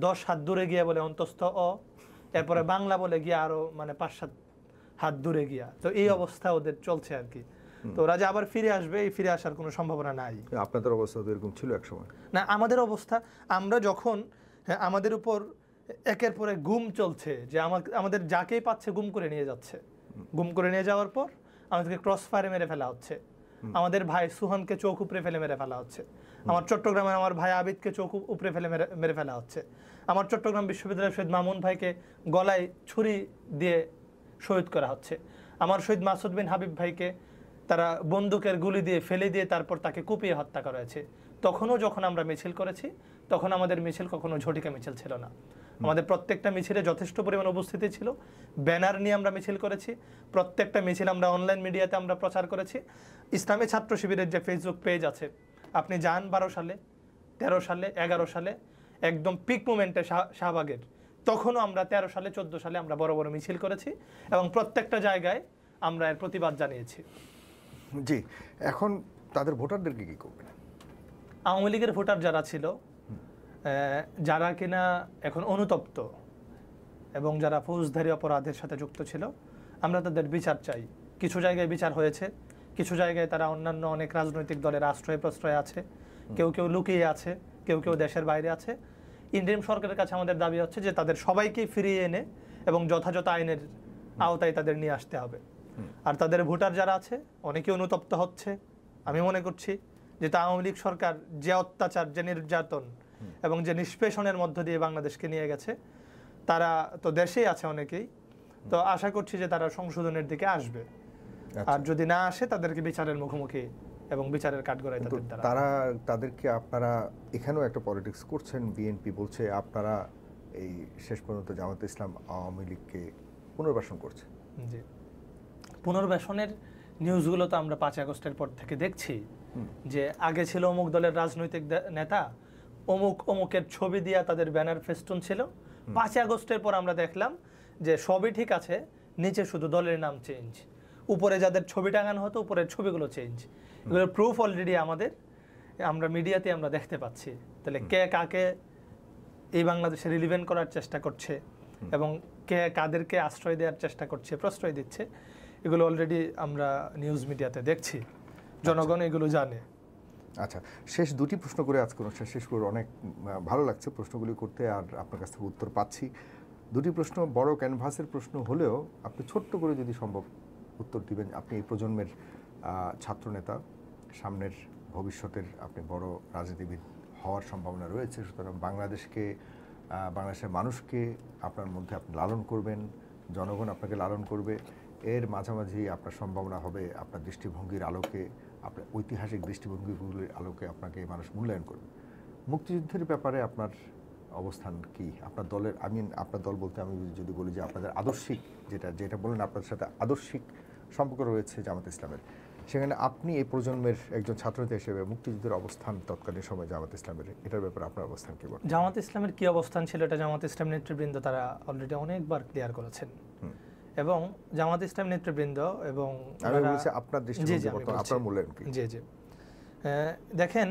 10 হাত দূরে গিয়ে বলে অন্তস্থ অ, এরপরে বাংলা বলে গিয়ে আরো মানে 5-7 হাত দূরে গিয়া। তো এই অবস্থা ওদের চলছে আর কি। তো ওরা যে আবার ফিরে আসবে, এই ফিরে আসার কোনো সম্ভাবনা নাই। আপনাদের অবস্থা তো এরকম ছিল এক সময় না? আমাদের অবস্থা, আমরা যখন আমাদের উপর একের পরে গুম চলছে, যে আমাদের যাকেই পাচ্ছে গুম করে নিয়ে যাচ্ছে, গুম করে নিয়ে যাওয়ার পর আমাদেরকে ক্রস ফায়ারে মেরে ফেলা হচ্ছে, আমাদের ভাই সুহানকে চোখ উপরে ফেলে মেরে ফেলা হচ্ছে, আমার চট্টগ্রামের আমার ভাই আবিদকে চোখ উপরে ফেলে মেরে ফেলা হচ্ছে, আমার চট্টগ্রাম বিশ্ববিদ্যালয়ের শহীদ মামুন ভাইকে গলায় ছুরি দিয়ে শহীদ করা হচ্ছে, আমার শহীদ মাসুদ বিন হাবিব ভাইকে তারা বন্দুকের গুলি দিয়ে ফেলে দিয়ে তারপর তাকে কুপিয়ে হত্যা করা হয়েছে। তখনও যখন আমরা মিছিল করেছি, তখন আমাদের মিছিল কখনো ঝটিকা মিছিল ছিল না। আমাদের প্রত্যেকটা মিছিলে যথেষ্ট পরিমাণ উপস্থিতি ছিল, ব্যানার নিয়ে আমরা মিছিল করেছি, প্রত্যেকটা মিছিল আমরা অনলাইন মিডিয়াতে আমরা প্রচার করেছি। ইসলামী ছাত্র শিবিরের যে ফেসবুক পেজ আছে, আপনি যান 12 সালে, 13 সালে, 11 সালে, একদম পিক মোমেন্টে শাহবাগের, তখনও আমরা 13 সালে, 14 সালে আমরা বড় বড় মিছিল করেছি এবং প্রত্যেকটা জায়গায় আমরা এর প্রতিবাদ জানিয়েছি। জি, এখন তাদের ভোটারদেরকে কি করবেন? আওয়ামী লীগের ভোটার যারা ছিল, যারা কিনা এখন অনুতপ্ত এবং যারা ফৌজদারি অপরাধের সাথে যুক্ত ছিল, আমরা তাদের বিচার চাই। কিছু জায়গায় বিচার হয়েছে, কিছু জায়গায় তারা অন্যান্য অনেক রাজনৈতিক দলের আশ্রয় প্রশ্রয় আছে, কেউ কেউ লুকিয়ে আছে, কেউ কেউ দেশের বাইরে আছে। ইন্টারিম সরকারের কাছে আমাদের দাবি হচ্ছে যে তাদের সবাইকেই ফিরিয়ে এনে এবং যথাযথ আইনের আওতায় তাদের নিয়ে আসতে হবে। আর তাদের ভোটার যারা আছে অনেকে অনুতপ্ত হচ্ছে। আমি মনে করছি যে আওয়ামী লীগ সরকার যে অত্যাচার, যে নির্যাতন এবং যে নিষ্পেষণের মধ্য দিয়ে বাংলাদেশকে নিয়ে গেছে, তারা তো দেশেই আছে অনেকেই, তো আশা করছি যে তারা সংশোধনের দিকে আসবে। আর যদি না আসে তাদেরকে বিচারের মুখোমুখি এবং বিচারের কাঠগড়ায় তাদেরকে আপনারা এখানেও একটা পলিটিক্স করছেন। বিএনপি বলছে আপনারা এই শেষ পর্যন্ত জামায়াতে ইসলাম আওয়ামী লীগকে পুনর্বাসন করছে। জি, পুনর্বাসনের নিউজগুলো তো আমরা 5 আগস্টের পর থেকে দেখছি যে আগে ছিল অমুক দলের রাজনৈতিক নেতা, অমুকের ছবি দিয়ে তাদের ব্যানার ফেস্টুন ছিল। 5 আগস্টের পর আমরা দেখলাম যে সবই ঠিক আছে, নিচে শুধু দলের নাম চেঞ্জ, উপরে যাদের ছবি টাঙানো হতো উপরের ছবিগুলো চেঞ্জ। এগুলো প্রুফ অলরেডি আমরা মিডিয়াতে আমরা দেখতে পাচ্ছি। তাহলে কে কাকে এই বাংলাদেশে রিলিভেন্ট করার চেষ্টা করছে এবং কে কাদেরকে আশ্রয় দেওয়ার চেষ্টা করছে, প্রশ্রয় দিচ্ছে, এগুলো অলরেডি আমরা নিউজ মিডিয়াতে দেখছি। জনগণ এগুলো জানে। আচ্ছা, শেষ দুটি প্রশ্ন করে আজকে অনুষ্ঠান শেষ করে অনেক ভালো লাগছে প্রশ্নগুলি করতে, আর আপনার কাছ থেকে উত্তর পাচ্ছি। দুটি প্রশ্ন বড় ক্যানভাসের প্রশ্ন হলেও আপনি ছোট্ট করে যদি সম্ভব উত্তর দিবেন। আপনি এই প্রজন্মের ছাত্রনেতা, সামনের ভবিষ্যতের আপনি বড় রাজনীতিবিদ হওয়ার সম্ভাবনা রয়েছে, সুতরাং বাংলাদেশের মানুষকে আপনার মধ্যে আপনি লালন করবেন, জনগণ আপনাকে লালন করবে। এর মাঝামাঝি আপনার সম্ভাবনা হবে আপনার দৃষ্টিভঙ্গির আলোকে, আপনার ঐতিহাসিক দৃষ্টিভঙ্গিগুলির আলোকে আপনাকে মানুষ মূল্যায়ন করবে। মুক্তিযুদ্ধের ব্যাপারে আপনার অবস্থান কি? আপনার দলের, আপনার দল বলতে আমি যদি বলি যে আপনাদের আদর্শিক যেটা বললেন, আপনাদের সাথে আদর্শিক সম্পর্ক রয়েছে জামাত ইসলামের, সেখানে আপনি এই প্রজন্মের একজন ছাত্রনেতা হিসেবে মুক্তিযুদ্ধের অবস্থান তৎকালীন সময় জামাত ইসলামের, এটার ব্যাপারে আপনার অবস্থান কি বলেন? জামাত ইসলামের কি অবস্থান ছিল এটা জামাত ইসলাম নেতৃবৃন্দ তারা অলরেডি অনেকবার ক্লিয়ার করেছেন। এবং জামাত ইসলাম নেতৃবৃন্দ এবং আপনার দৃষ্টিভঙ্গি আপনার মূল্যায়ন কি? জি জি, দেখেন,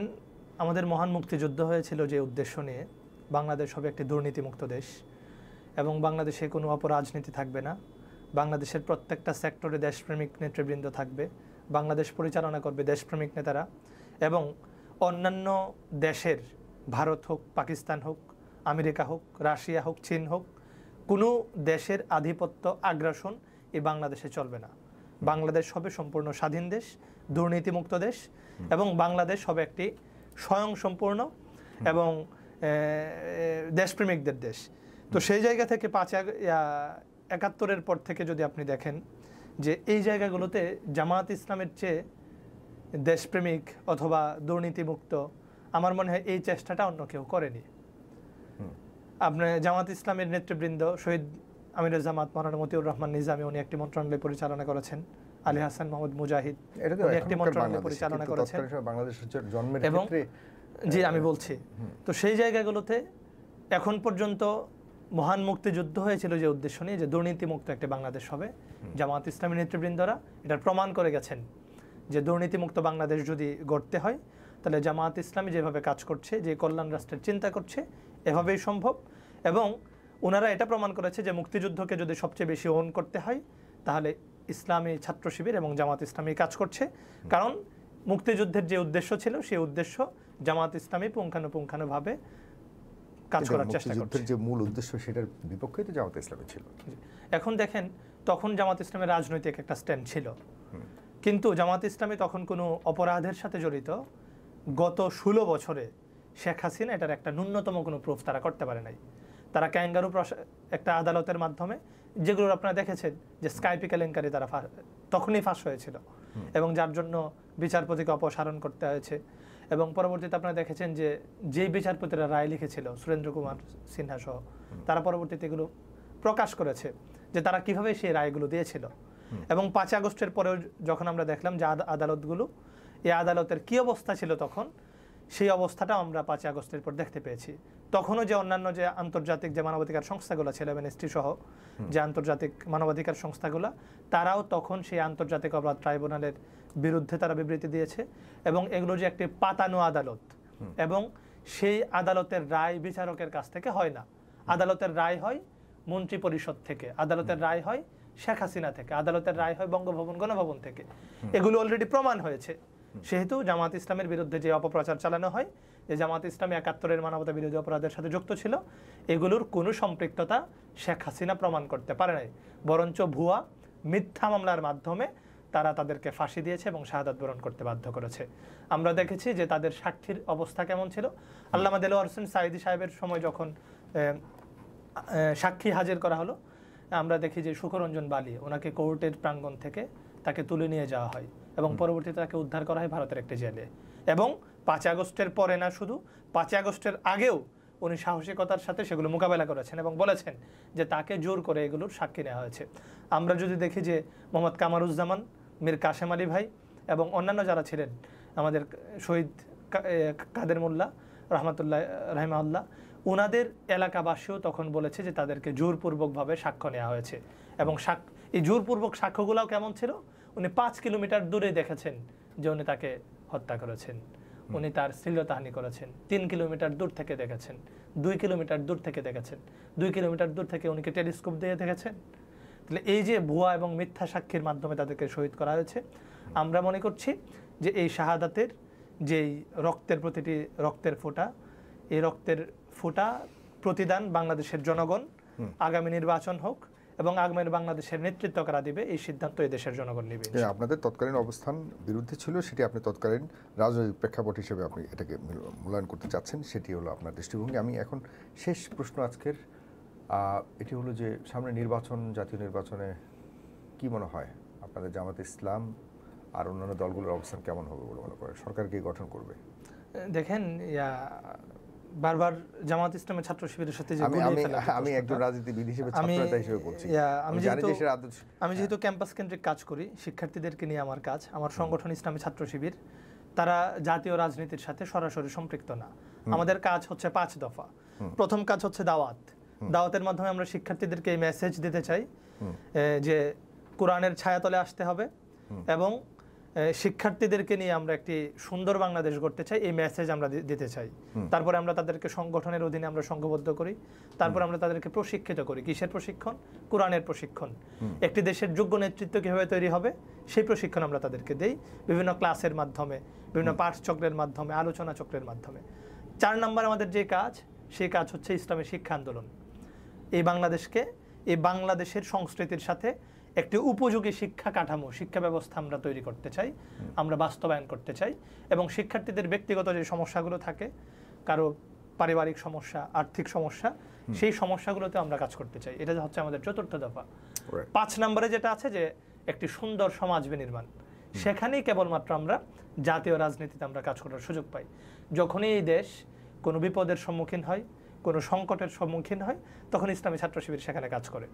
আমাদের মহান মুক্তিযুদ্ধ হয়েছিল যে উদ্দেশ্য নিয়ে, বাংলাদেশ হবে একটি দুর্নীতিমুক্ত দেশ এবং বাংলাদেশে কোনো অপরাজনীতি থাকবে না, বাংলাদেশের প্রত্যেকটা সেক্টরে দেশপ্রেমিক নেতৃবৃন্দ থাকবে, বাংলাদেশ পরিচালনা করবে দেশপ্রেমিক নেতারা, এবং অন্যান্য দেশের, ভারত হোক, পাকিস্তান হোক, আমেরিকা হোক, রাশিয়া হোক, চীন হোক, কোনো দেশের আধিপত্য, আগ্রাসন এই বাংলাদেশে চলবে না। বাংলাদেশ হবে সম্পূর্ণ স্বাধীন দেশ, দুর্নীতিমুক্ত দেশ, এবং বাংলাদেশ হবে একটি স্বয়ংসম্পূর্ণ এবং দেশপ্রেমিকদের দেশ। তো সেই জায়গা থেকে 71 পর থেকে যদি আপনি দেখেন যে এই জায়গাগুলোতে জামাত ইসলামের চেয়ে দেশপ্রেমিক অথবা দুর্নীতিমুক্ত, আমার মনে হয় এই চেষ্টাটা অন্য কেউ করেনি। আপনার জামাত ইসলামের নেতৃবৃন্দ শহীদ আমির জামাত মাওলানা মতিউর রহমান নিজামী, উনি একটি মন্ত্রণালয় পরিচালনা করেছেন, আলী হাসান মাহমুদ মুজাহিদ উনি একটি মন্ত্রণালয় পরিচালনা করেছেন, এবং জি আমি বলছি, তো সেই জায়গাগুলোতে এখন পর্যন্ত মহান মুক্তিযুদ্ধ হয়েছিল যে উদ্দেশ্য নিয়ে, যে দুর্নীতিমুক্ত একটা বাংলাদেশ হবে, জামাত ইসলামী নেতৃবৃন্দরা এটার প্রমাণ করে গেছেন যে দুর্নীতিমুক্ত বাংলাদেশ যদি গড়তে হয় তাহলে জামাত ইসলামী যেভাবে কাজ করছে, যে কল্যাণ রাষ্ট্রের চিন্তা করছে, এভাবেই সম্ভব। এবং ওনারা এটা প্রমাণ করেছে যে মুক্তিযুদ্ধকে যদি সবচেয়ে বেশি ওন করতে হয় তাহলে ইসলামী ছাত্র শিবির এবং জামাত ইসলামী কাজ করছে, কারণ মুক্তিযুদ্ধের যে উদ্দেশ্য ছিল সেই উদ্দেশ্য জামাত ইসলামী পুঙ্খানুপুঙ্খানুভাবে কাজ করার চেষ্টা করছে। যে মূল উদ্দেশ্য সেটার বিপক্ষেই তো জামাত ইসলামী ছিল। এখন দেখেন, তখন জামাত ইসলামের রাজনৈতিক একটা স্ট্যান্ড ছিল, কিন্তু জামাত ইসলামী তখন কোনো অপরাধের সাথে জড়িত গত 16 বছরে শেখ হাসিনা এটার একটা ন্যূনতম কোনো প্রুফ তারা করতে পারে নাই। তারা ক্যাঙ্গারু একটা আদালতের মাধ্যমে, যেগুলো আপনারা দেখেছেন যে স্কাইপি কেলেঙ্কারি তারা তখনই ফাঁস হয়েছিল এবং যার জন্য বিচারপতিকে অপসারণ করতে হয়েছে। এবং পরবর্তীতে আপনারা দেখেছেন যে যেই বিচারপতিরা রায় লিখেছিল, সুরেন্দ্র কুমার সিনহা সহ, তারা পরবর্তীতে এগুলো প্রকাশ করেছে যে তারা কিভাবে সেই রায়গুলো দিয়েছিল। এবং 5 আগস্টের পরেও যখন আমরা দেখলাম যে আদালতগুলো, এই আদালতের কি অবস্থা ছিল তখন, সেই অবস্থাটা আমরা 5 আগস্টের পর দেখতে পেয়েছি। তখনও যে অন্যান্য যে আন্তর্জাতিক যে মানবাধিকার সংস্থাগুলো ছিল, এমনেস্টি সহ যে আন্তর্জাতিক মানবাধিকার সংস্থাগুলো, তারাও তখন সেই আন্তর্জাতিক অপরাধ ট্রাইব্যুনালের বিরুদ্ধে তারা বিবৃতি দিয়েছে। এবং এগুলো যে একটি পাতানো আদালত, এবং সেই আদালতের রায় বিচারকের কাছ থেকে হয় না, আদালতের রায় হয় মন্ত্রী পরিষদ থেকে, আদালতের রায় হয় শেখ হাসিনা থেকে, আদালতের রায় হয় বঙ্গভবন গণভবন থেকে। এগুলো অলরেডি প্রমাণ হয়েছে। সেহেতু জামাত ইসলামের বিরুদ্ধে যে অপপ্রচার চালানো হয়, যে জামাত ইসলামী ৭১-এর মানবতা বিরোধী অপরাধের সাথে যুক্ত ছিল, এগুলোর কোনো সম্পৃক্ততা শেখ হাসিনা প্রমাণ করতে পারে নাই, বরঞ্চ ভুয়া মিথ্যা মামলার মাধ্যমে তারা তাদেরকে ফাঁসি দিয়েছে এবং শাহাদাত বরণ করতে বাধ্য করেছে। আমরা দেখেছি যে তাদের সাক্ষীর অবস্থা কেমন ছিল। আল্লামা দেলোয়ার হোসেন সাঈদী সাহেবের সময় যখন সাক্ষী হাজির করা হলো, আমরা দেখি যে সুখরঞ্জন বালি ওনাকে কোর্টের প্রাঙ্গণ থেকে তাকে তুলে নিয়ে যাওয়া হয় এবং পরবর্তীতে তাকে উদ্ধার করা হয় ভারতের একটি জেলে। এবং ৫ আগস্টের পরে না, শুধু ৫ আগস্টের আগেও উনি সাহসিকতার সাথে সেগুলো মোকাবেলা করেছেন এবং বলেছেন যে তাকে জোর করে এগুলোর সাক্ষী নেওয়া হয়েছে। আমরা যদি দেখি যে মোহাম্মদ কামারুজ্জামান, মীর কাশেম আলী ভাই এবং অন্যান্য যারা ছিলেন, আমাদের শহীদ কাদের মোল্লা রহমতুল্লাহ রাহিমাহুল্লাহ, ওনাদের এলাকাবাসীও তখন বলেছে যে তাদেরকে জোরপূর্বকভাবে সাক্ষ্য নেওয়া হয়েছে। এবং এই জোরপূর্বক সাক্ষ্যগুলোও কেমন ছিল, উনি ৫ কিলোমিটার দূরে দেখেছেন যে উনি তাকে হত্যা করেছেন, উনি তার শ্লীলতাহানি করেছেন। ৩ কিলোমিটার দূর থেকে দেখেছেন, ২ কিলোমিটার দূর থেকে দেখেছেন, ২ কিলোমিটার দূর থেকে উনিকে টেলিস্কোপ দিয়ে দেখেছেন। তাহলে এই যে ভুয়া এবং মিথ্যা সাক্ষীর মাধ্যমে তাদেরকে শহীদ করা হয়েছে, আমরা মনে করছি যে এই শাহাদাতের যেই প্রতিটি রক্তের ফোঁটা, এই রক্তের ফোঁটা প্রতিদান বাংলাদেশের জনগণ, আগামী নির্বাচন হোক এবং আগামী বাংলাদেশের নেতৃত্ব কারা দিবে, এই সিদ্ধান্ত এই দেশের জনগণ নেবে। আপনাদের তৎকালীন অবস্থান বিরুদ্ধে ছিল, সেটি আপনি তৎকালীন রাজনৈতিক প্রেক্ষাপট হিসেবে আপনি এটাকে মূল্যায়ন করতে চাচ্ছেন, সেটি হলো আপনার দৃষ্টিভঙ্গি। আমি এখন শেষ প্রশ্ন আজকের, এটি হলো যে সামনে নির্বাচন, জাতীয় নির্বাচনে কি মনে হয় আপনাদের জামাত ইসলাম আর অন্যান্য দলগুলোর অবস্থান কেমন হবে বলে মনে করেন? সরকার কি গঠন করবে? দেখেন, বারবার জামাত ইসলামের ছাত্র শিবিরের সাথে যে আমি একজন রাজনীতিবিদ হিসেবে ছাত্রনেতা হিসেবে বলছি, আমি যেহেতু ক্যাম্পাস কেন্দ্রিক কাজ করি, শিক্ষার্থীদেরকে নিয়ে আমার কাজ, আমার সংগঠন ইসলামী ছাত্র শিবির, তারা জাতীয় রাজনীতির সাথে সরাসরি সম্পৃক্ত না। আমাদের কাজ হচ্ছে ৫ দফা। প্রথম কাজ হচ্ছে দাওয়াত। দাওয়াতের মাধ্যমে আমরা শিক্ষার্থীদেরকে এই মেসেজ দিতে চাই যে কোরআনের ছায়াতলে আসতে হবে এবং শিক্ষার্থীদেরকে নিয়ে আমরা একটি সুন্দর বাংলাদেশ গড়তে চাই, এই মেসেজ আমরা দিতে চাই। তারপরে আমরা তাদেরকে সংগঠনের অধীনে আমরা সংঘবদ্ধ করি, তারপর আমরা তাদেরকে প্রশিক্ষিত করি। কিসের প্রশিক্ষণ? কোরআনের প্রশিক্ষণ। একটি দেশের যোগ্য নেতৃত্ব কীভাবে তৈরি হবে সেই প্রশিক্ষণ আমরা তাদেরকে দেই বিভিন্ন ক্লাসের মাধ্যমে, বিভিন্ন পাঠচক্রের মাধ্যমে, আলোচনা চক্রের মাধ্যমে। ৪ নম্বর আমাদের যে কাজ, সেই কাজ হচ্ছে ইসলামী শিক্ষা আন্দোলন। এই বাংলাদেশের সংস্কৃতির সাথে একটি উপযোগী শিক্ষা কাঠামো, শিক্ষা ব্যবস্থা আমরা তৈরি করতে চাই, আমরা বাস্তবায়ন করতে চাই এবং শিক্ষার্থীদের ব্যক্তিগত যে সমস্যাগুলো থাকে, কারো পারিবারিক সমস্যা, আর্থিক সমস্যা, সেই সমস্যাগুলোতে আমরা কাজ করতে চাই। এটা হচ্ছে আমাদের ৪র্থ দফা। ৫ নম্বরে যেটা আছে যে একটি সুন্দর সমাজ বিনির্মাণ, সেখানেই কেবলমাত্র আমরা জাতীয় রাজনীতিতে আমরা কাজ করার সুযোগ পাই। যখনই এই দেশ কোনো বিপদের সম্মুখীন হয়, কোনো সংকটের সম্মুখীন হয়, তখন ইসলামী ছাত্র শিবির সেখানে কাজ করে।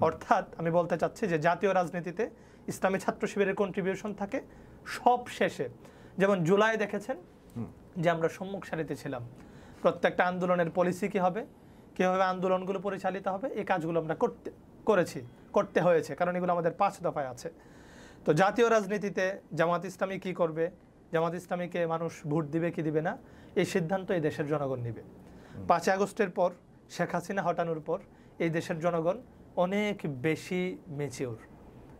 অর্থাৎ আমি বলতে চাচ্ছি যে জাতীয় রাজনীতিতে ইসলামী ছাত্র শিবিরের কন্ট্রিবিউশন থাকে সব শেষে। যেমন জুলাই দেখেছেন যে আমরা সম্মুখ সারিতে ছিলাম, প্রত্যেকটা আন্দোলনের পলিসি কী হবে, কীভাবে আন্দোলনগুলো পরিচালিত হবে, এই কাজগুলো আমরা করতে হয়েছে, কারণ এগুলো আমাদের ৫ দফায় আছে। তো জাতীয় রাজনীতিতে জামাত ইসলামী কী করবে, জামাত ইসলামীকে মানুষ ভোট দিবে কি দিবে না, এই সিদ্ধান্ত এই দেশের জনগণ নেবে। ৫ আগস্টের পর, শেখ হাসিনা হটানোর পর এই দেশের জনগণ অনেক বেশি ম্যাচিউর,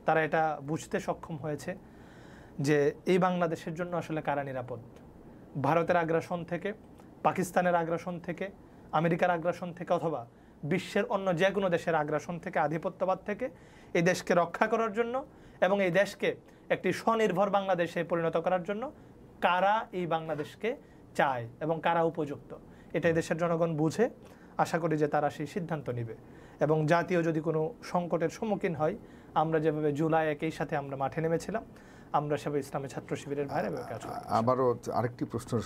তারা এটা বুঝতে সক্ষম হয়েছে যে এই বাংলাদেশের জন্য আসলে কারা নিরাপদ। ভারতের আগ্রাসন থেকে, পাকিস্তানের আগ্রাসন থেকে, আমেরিকার আগ্রাসন থেকে অথবা বিশ্বের অন্য যে কোনো দেশের আগ্রাসন থেকে, আধিপত্যবাদ থেকে এই দেশকে রক্ষা করার জন্য এবং এই দেশকে একটি স্বনির্ভর বাংলাদেশে পরিণত করার জন্য কারা এই বাংলাদেশকে চায় এবং কারা উপযুক্ত, এটা এই দেশের জনগণ বুঝে। আশা করি যে তারা সেই সিদ্ধান্ত নেবে এবং জাতীয় যদি কোনো সংকটের সম্মুখীন হয়, আমরা যেভাবে জুলাই 1 সাথে আমরা মাঠে নেমেছিলাম, আমরা সেভাবে ইসলামী ছাত্র শিবিরের বাইরে কাজ করব। আবারও আরেকটি প্রশ্নের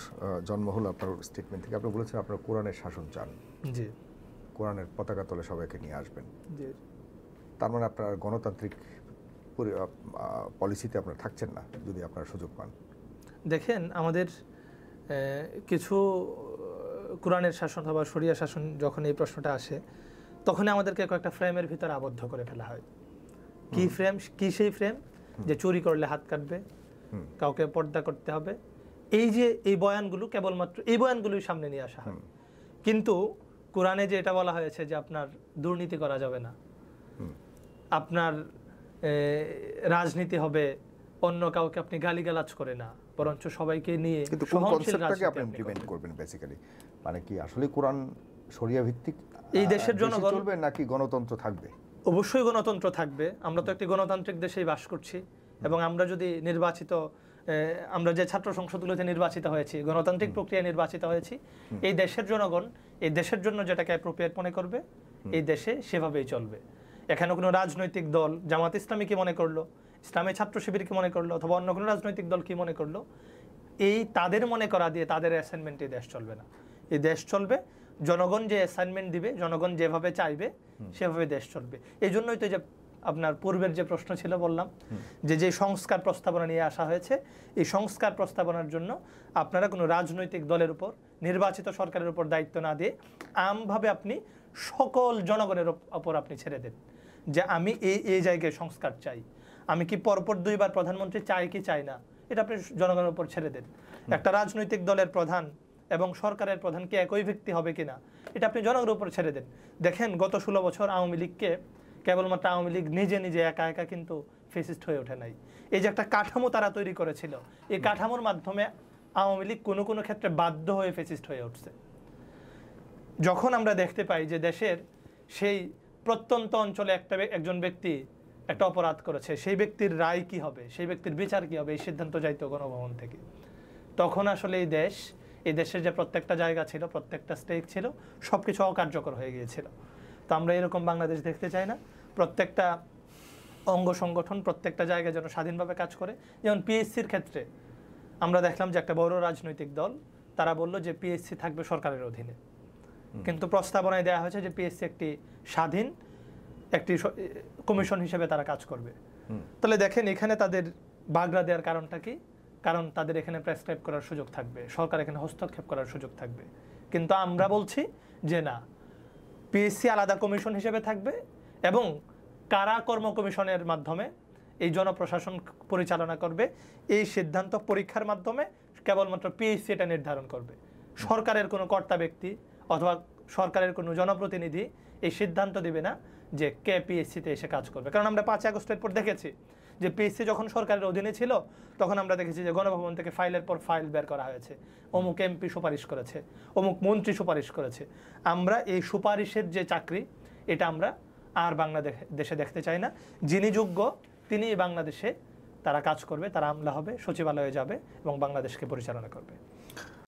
জন্ম হলো আপনার স্টেটমেন্ট থেকে। আপনি বলেছেন আপনারা কোরআনের শাসন চান, জি, কোরআনের পতাকা তলে সবাইকে নিয়ে আসবেন, জি। তার মানে আপনার গণতান্ত্রিক পলিসিতে আপনারা থাকছেন না যদি আপনারা সুযোগ পান? দেখেন, আমাদের কিছু কোরআনের শাসন অথবা শরিয়া শাসন যখন এই প্রশ্নটা আসে, তখনই আমাদেরকে কয়েকটা ফ্রেমের ভিতরে আবদ্ধ করে ফেলা হয়। কি ফ্রেম? কি সেই ফ্রেম? যে চুরি করলে হাত কাটবে, কাউকে পর্দা করতে হবে, এই বয়ানগুলো কেবলমাত্র এই বয়ানগুলোই সামনে নিয়ে আসা হয়। কিন্তু কোরআনে যে এটা বলা হয়েছে যে আপনার দুর্নীতি করা যাবে না, আপনার রাজনীতি হবে অন্য কাউকে আপনি গালিগালাজ করে না, বরঞ্চ সবাইকে নিয়ে কিন্তু কোন সহনশীল কনসেপ্টটাকে রাজনীতি আপনি আপনি ইমপ্লিমেন্ট করবেন। করবেন বেসিক্যালি, মানে কি আসলে কোরআন শরিয়া ভিত্তিক এই দেশের দেশে জনগণ চলবে নাকি গণতন্ত্র থাকবে? অবশ্যই গণতন্ত্র থাকবে। আমরা তো একটি গণতান্ত্রিক দেশেই বাস করছি, এবং আমরা যদি নির্বাচিত আমরা যে ছাত্র সংসদগুলোতে নির্বাচিত হয়েছি, গণতান্ত্রিক প্রক্রিয়ায় নির্বাচিত হয়েছি, এই দেশের জনগণ এই দেশের জন্য যেটাকে অ্যাপ্রোপ্রিয়েট মনে করবে এই দেশে সেভাবেই চলবে। এখানে কোনো রাজনৈতিক দল জামাত ইসলামী কি মনে করলো, ইসলামী ছাত্র শিবির কি মনে করলো, অথবা অন্য কোনো রাজনৈতিক দল কি মনে করলো, এই তাদের মনে করা দিয়ে তাদের অ্যাসাইনমেন্টে দেশ চলবে না। এই দেশ চলবে জনগণ যে অ্যাসাইনমেন্ট দিবে, জনগণ যেভাবে চাইবে সেভাবে দেশ চলবে। এই জন্যই তো যে আপনার পূর্বের যে প্রশ্ন ছিল বললাম যে যে সংস্কার প্রস্তাবনা নিয়ে আসা হয়েছে, এই সংস্কার প্রস্তাবনার জন্য আপনারা কোনো রাজনৈতিক দলের উপর, নির্বাচিত সরকারের উপর দায়িত্ব না দিয়ে আমভাবে আপনি সকল জনগণের উপর আপনি ছেড়ে দেন যে আমি এই জায়গায় সংস্কার চাই। আমি কি পরপর 2 বার প্রধানমন্ত্রী চাই কি চাই না, এটা আপনি জনগণের উপর ছেড়ে দেন। একটা রাজনৈতিক দলের প্রধান এবং সরকারের প্রধান কি একই ব্যক্তি হবে কিনা, এটা আপনি জনগণের উপর ছেড়ে দেন। দেখেন গত 16 বছর আওয়ামী লীগকে কেবলমাত্র আওয়ামী লীগ নিজে নিজে একা একা কিন্তু ফেসিস্ট হয়ে ওঠে নাই। এই যে একটা কাঠামো তারা তৈরি করেছিল, এই কাঠামোর মাধ্যমে আওয়ামী লীগ কোনো কোনো ক্ষেত্রে বাধ্য হয়ে ফেসিস্ট হয়ে উঠছে। যখন আমরা দেখতে পাই যে দেশের সেই প্রত্যন্ত অঞ্চলে একজন ব্যক্তি একটা অপরাধ করেছে, সেই ব্যক্তির রায় কি হবে, সেই ব্যক্তির বিচার কি হবে, এই সিদ্ধান্ত যাইতো গণভবন থেকে, তখন আসলে এই দেশের যে প্রত্যেকটা জায়গা ছিল, প্রত্যেকটা স্টেক ছিল, সব কিছু অকার্যকর হয়ে গিয়েছিল। তো আমরা এরকম বাংলাদেশ দেখতে চাই না। প্রত্যেকটা অঙ্গ সংগঠন প্রত্যেকটা জায়গায় যেন স্বাধীনভাবে কাজ করে। যেমন পিএসসির ক্ষেত্রে আমরা দেখলাম যে একটা বড় রাজনৈতিক দল তারা বলল যে পিএসসি থাকবে সরকারের অধীনে, কিন্তু প্রস্তাবনায় দেওয়া হয়েছে যে পিএসসি একটি স্বাধীন একটি কমিশন হিসেবে তারা কাজ করবে। তাহলে দেখেন এখানে তাদের বাগড়া দেওয়ার কারণটা কি? কারণ তাদের এখানে প্রেসক্রাইব করার সুযোগ থাকবে, সরকার এখানে হস্তক্ষেপ করার সুযোগ থাকবে। কিন্তু আমরা বলছি যে না, পিএসসি আলাদা কমিশন হিসেবে থাকবে এবং কারা কর্ম কমিশনের মাধ্যমে এই জনপ্রশাসন পরিচালনা করবে, এই সিদ্ধান্ত পরীক্ষার মাধ্যমে কেবলমাত্র পিএসসি এটা নির্ধারণ করবে। সরকারের কোনো কর্তা ব্যক্তি অথবা সরকারের কোনো জনপ্রতিনিধি এই সিদ্ধান্ত দিবে না যে কে পিএসসিতে এসে কাজ করবে। কারণ আমরা 5 আগস্টের পর দেখেছি যে পিএসসি যখন সরকারের অধীনে ছিল তখন আমরা দেখেছি যে গণভবন থেকে ফাইলের পর ফাইল বের করা হয়েছে, অমুক এমপি সুপারিশ করেছে, অমুক মন্ত্রী সুপারিশ করেছে। আমরা এই সুপারিশের যে চাকরি, এটা আমরা আর বাংলাদেশে দেখতে চাই না। যিনি যোগ্য তিনি বাংলাদেশে তারা কাজ করবে, তারা আমলা হবে, সচিবালয়ে যাবে এবং বাংলাদেশকে পরিচালনা করবে।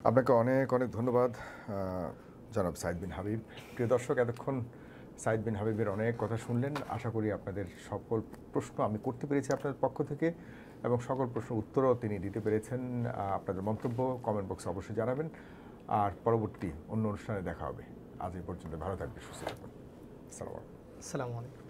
আপনাকে অনেক অনেক ধন্যবাদ জনাব সাইদ বিন হাবিব। প্রিয় দর্শক, এতক্ষণ সাইদ বিন হাবিবের অনেক কথা শুনলেন। আশা করি আপনাদের সকল প্রশ্ন আমি করতে পেরেছি আপনাদের পক্ষ থেকে, এবং সকল প্রশ্ন উত্তরও তিনি দিতে পেরেছেন। আপনাদের মন্তব্য কমেন্ট বক্সে অবশ্যই জানাবেন, আর পরবর্তী অন্য অনুষ্ঠানে দেখা হবে। আজ এই পর্যন্ত, ভালো থাকবেন, সুস্থ থাকবেন। আসসালামু আলাইকুম।